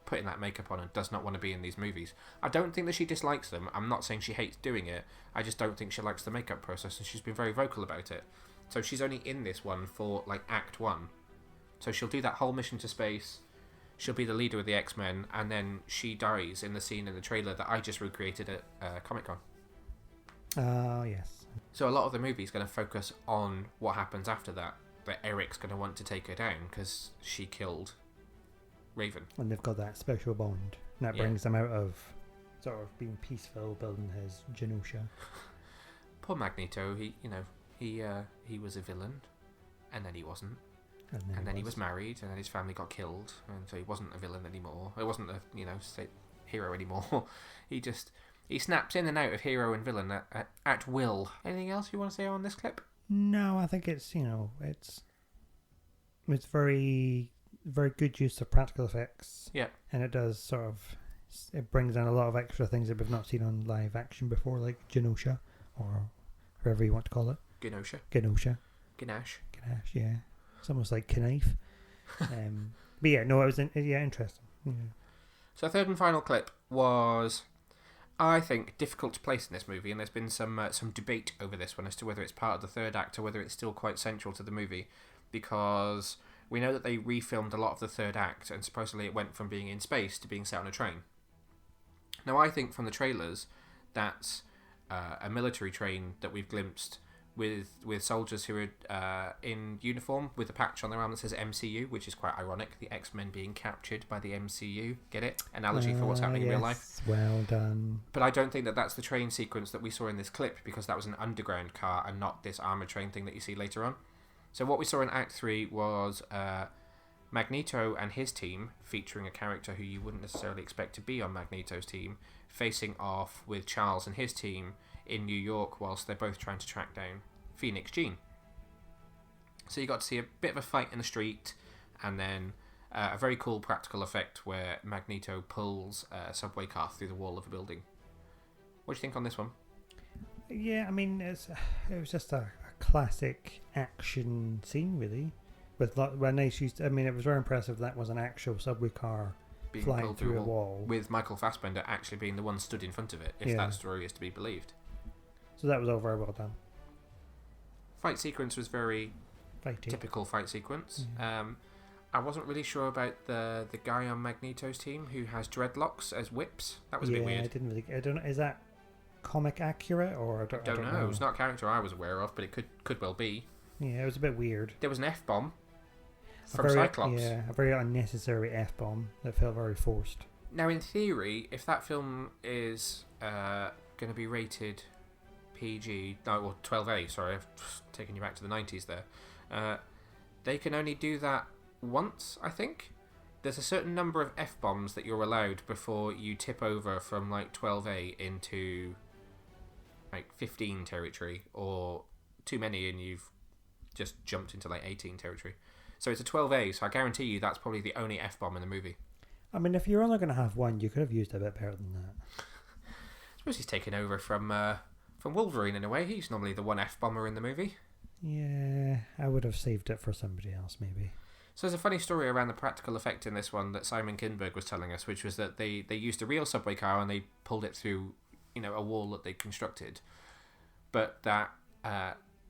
Speaker 1: putting that makeup on and does not want to be in these movies. I don't think that she dislikes them. I'm not saying she hates doing it. I just don't think she likes the makeup process, and she's been very vocal about it. So she's only in this one for, Act 1. So she'll do that whole mission to space. She'll be the leader of the X-Men, and then she dies in the scene in the trailer that I just recreated at Comic-Con.
Speaker 2: Oh, yes.
Speaker 1: So a lot of the movie is going to focus on what happens after that. That Eric's going to want to take her down because she killed Raven. And
Speaker 2: they've got that special bond. And that brings them out of sort of being peaceful, building his Genosha.
Speaker 1: Poor Magneto, he was a villain, and then he wasn't. And then he was married, and then his family got killed, and so he wasn't a villain anymore. He wasn't a hero anymore. He snaps in and out of hero and villain at will. Anything else you want to say on this clip?
Speaker 2: No, I think it's very, very good use of practical effects.
Speaker 1: Yeah.
Speaker 2: And it does it brings in a lot of extra things that we've not seen on live action before, like Genosha, or whatever you want to call it.
Speaker 1: Genosha.
Speaker 2: Ganache, yeah. It's almost like knife. But yeah, no, it was interesting. Yeah.
Speaker 1: So third and final clip was, I think, difficult to place in this movie, and there's been some debate over this one as to whether it's part of the third act or whether it's still quite central to the movie, because we know that they refilmed a lot of the third act, and supposedly it went from being in space to being set on a train. Now, I think from the trailers, that's a military train that we've glimpsed with soldiers who are in uniform with a patch on their arm that says MCU, which is quite ironic. The X-Men being captured by the MCU. Get it? Analogy for what's happening in real life.
Speaker 2: Well done.
Speaker 1: But I don't think that that's the train sequence that we saw in this clip, because that was an underground car and not this armoured train thing that you see later on. So what we saw in Act 3 was Magneto and his team, featuring a character who you wouldn't necessarily expect to be on Magneto's team, facing off with Charles and his team in New York whilst they're both trying to track down Phoenix Jean. So you got to see a bit of a fight in the street, and then a very cool practical effect where Magneto pulls a subway car through the wall of a building. What do you think on this one?
Speaker 2: Yeah, I mean, it was just a classic action scene, really. With nice use. I mean, it was very impressive that was an actual subway car being flying through a wall,
Speaker 1: with Michael Fassbender actually being the one stood in front of it, if that story is to be believed.
Speaker 2: So that was all very well done.
Speaker 1: Fight sequence was very
Speaker 2: fighty.
Speaker 1: Typical fight sequence. I wasn't really sure about the guy on Magneto's team who has dreadlocks as whips. That was a bit weird.
Speaker 2: I don't know. Is that comic accurate, or I don't know.
Speaker 1: It's not a character I was aware of, but it could well be.
Speaker 2: Yeah, it was a bit weird.
Speaker 1: There was an F-bomb from Cyclops.
Speaker 2: Yeah, a very unnecessary F-bomb that felt very forced.
Speaker 1: Now, in theory, if that film is going to be rated PG, or 12A, sorry, I've taken you back to the 90s there, they can only do that once, I think. There's a certain number of F-bombs that you're allowed before you tip over from 12A into 15 territory, or too many and you've just jumped into 18 territory. So it's a 12A, so I guarantee you that's probably the only F-bomb in the movie.
Speaker 2: I mean, if you're only going to have one, you could have used it a bit better than that.
Speaker 1: I suppose he's taken over from Wolverine in a way. He's normally the one F-bomber in the movie.
Speaker 2: Yeah, I would have saved it for somebody else, maybe.
Speaker 1: So there's a funny story around the practical effect in this one that Simon Kinberg was telling us, which was that they used a real subway car and they pulled it through, a wall that they constructed. But that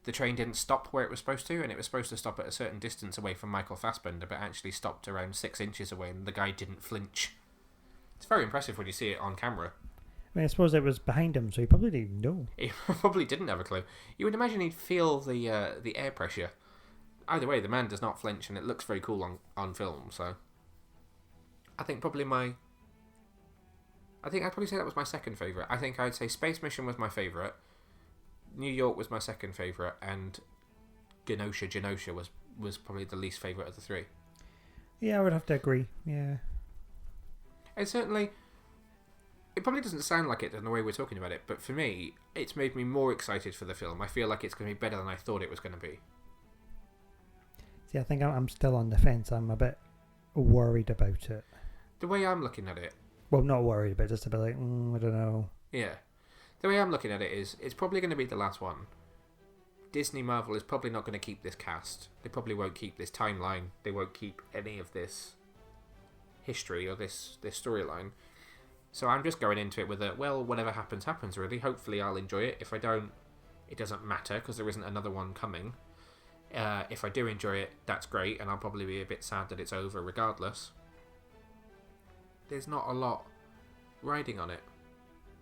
Speaker 1: the train didn't stop where it was supposed to, and it was supposed to stop at a certain distance away from Michael Fassbender, but actually stopped around 6 inches away, and the guy didn't flinch. It's very impressive when you see it on camera.
Speaker 2: I mean, I suppose it was behind him, so he probably didn't even know.
Speaker 1: He probably didn't have a clue. You would imagine he'd feel the air pressure. Either way, the man does not flinch, and it looks very cool on film, so... I think I'd probably say that was my second favourite. I think I'd say Space Mission was my favourite, New York was my second favourite, and Genosha was probably the least favourite of the three.
Speaker 2: Yeah, I would have to agree, yeah.
Speaker 1: And certainly, it probably doesn't sound like it in the way we're talking about it, but for me, it's made me more excited for the film. I feel like it's going to be better than I thought it was going to be.
Speaker 2: See, I think I'm still on the fence. I'm a bit worried about it.
Speaker 1: The way I'm looking at it...
Speaker 2: Well, not worried, but just a bit like, I don't know.
Speaker 1: Yeah. The way I'm looking at it is, it's probably going to be the last one. Disney Marvel is probably not going to keep this cast. They probably won't keep this timeline. They won't keep any of this history or this storyline. So I'm just going into it with whatever happens, happens, really. Hopefully I'll enjoy it. If I don't, it doesn't matter, because there isn't another one coming. If I do enjoy it, that's great, and I'll probably be a bit sad that it's over regardless. There's not a lot riding on it.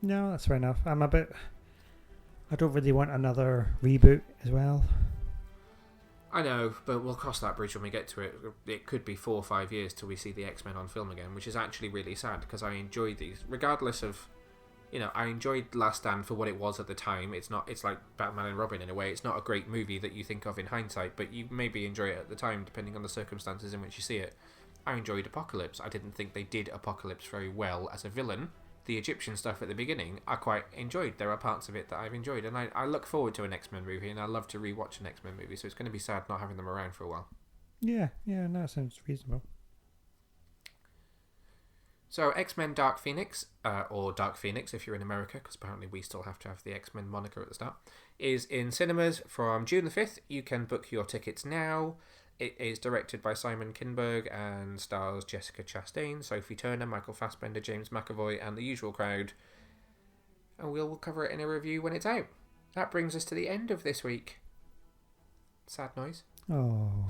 Speaker 2: No, that's fair enough. I don't really want another reboot as well.
Speaker 1: I know, but we'll cross that bridge when we get to it. It could be 4 or 5 years till we see the X-Men on film again, which is actually really sad, because I enjoyed these. Regardless of, I enjoyed Last Stand for what it was at the time. It's like Batman and Robin in a way. It's not a great movie that you think of in hindsight, but you maybe enjoy it at the time, depending on the circumstances in which you see it. I enjoyed Apocalypse. I didn't think they did Apocalypse very well as a villain. The Egyptian stuff at the beginning, I quite enjoyed. There are parts of it that I've enjoyed, and I look forward to an X-Men movie, and I love to rewatch an X-Men movie, so it's going to be sad not having them around for a while.
Speaker 2: Yeah, no, that sounds reasonable.
Speaker 1: So, X-Men Dark Phoenix, or Dark Phoenix if you're in America, because apparently we still have to have the X-Men moniker at the start, is in cinemas from June the 5th. You can book your tickets now. It is directed by Simon Kinberg and stars Jessica Chastain, Sophie Turner, Michael Fassbender, James McAvoy, and the usual crowd. And we'll cover it in a review when it's out. That brings us to the end of this week. Sad noise.
Speaker 2: Oh.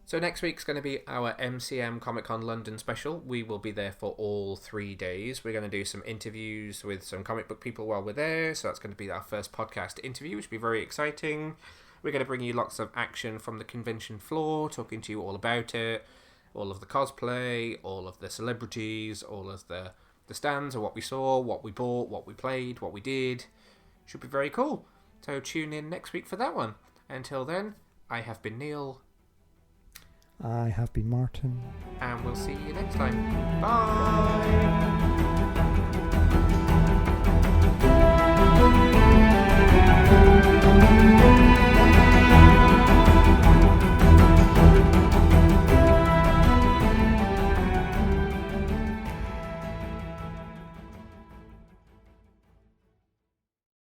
Speaker 1: So next week's going to be our MCM Comic Con London special. We will be there for all 3 days. We're going to do some interviews with some comic book people while we're there. So that's going to be our first podcast interview, which will be very exciting. We're going to bring you lots of action from the convention floor, talking to you all about it, all of the cosplay, all of the celebrities, all of the stands of what we saw, what we bought, what we played, what we did. Should be very cool. So tune in next week for that one. Until then, I have been Neil.
Speaker 2: I have been Martin.
Speaker 1: And we'll see you next time. Bye!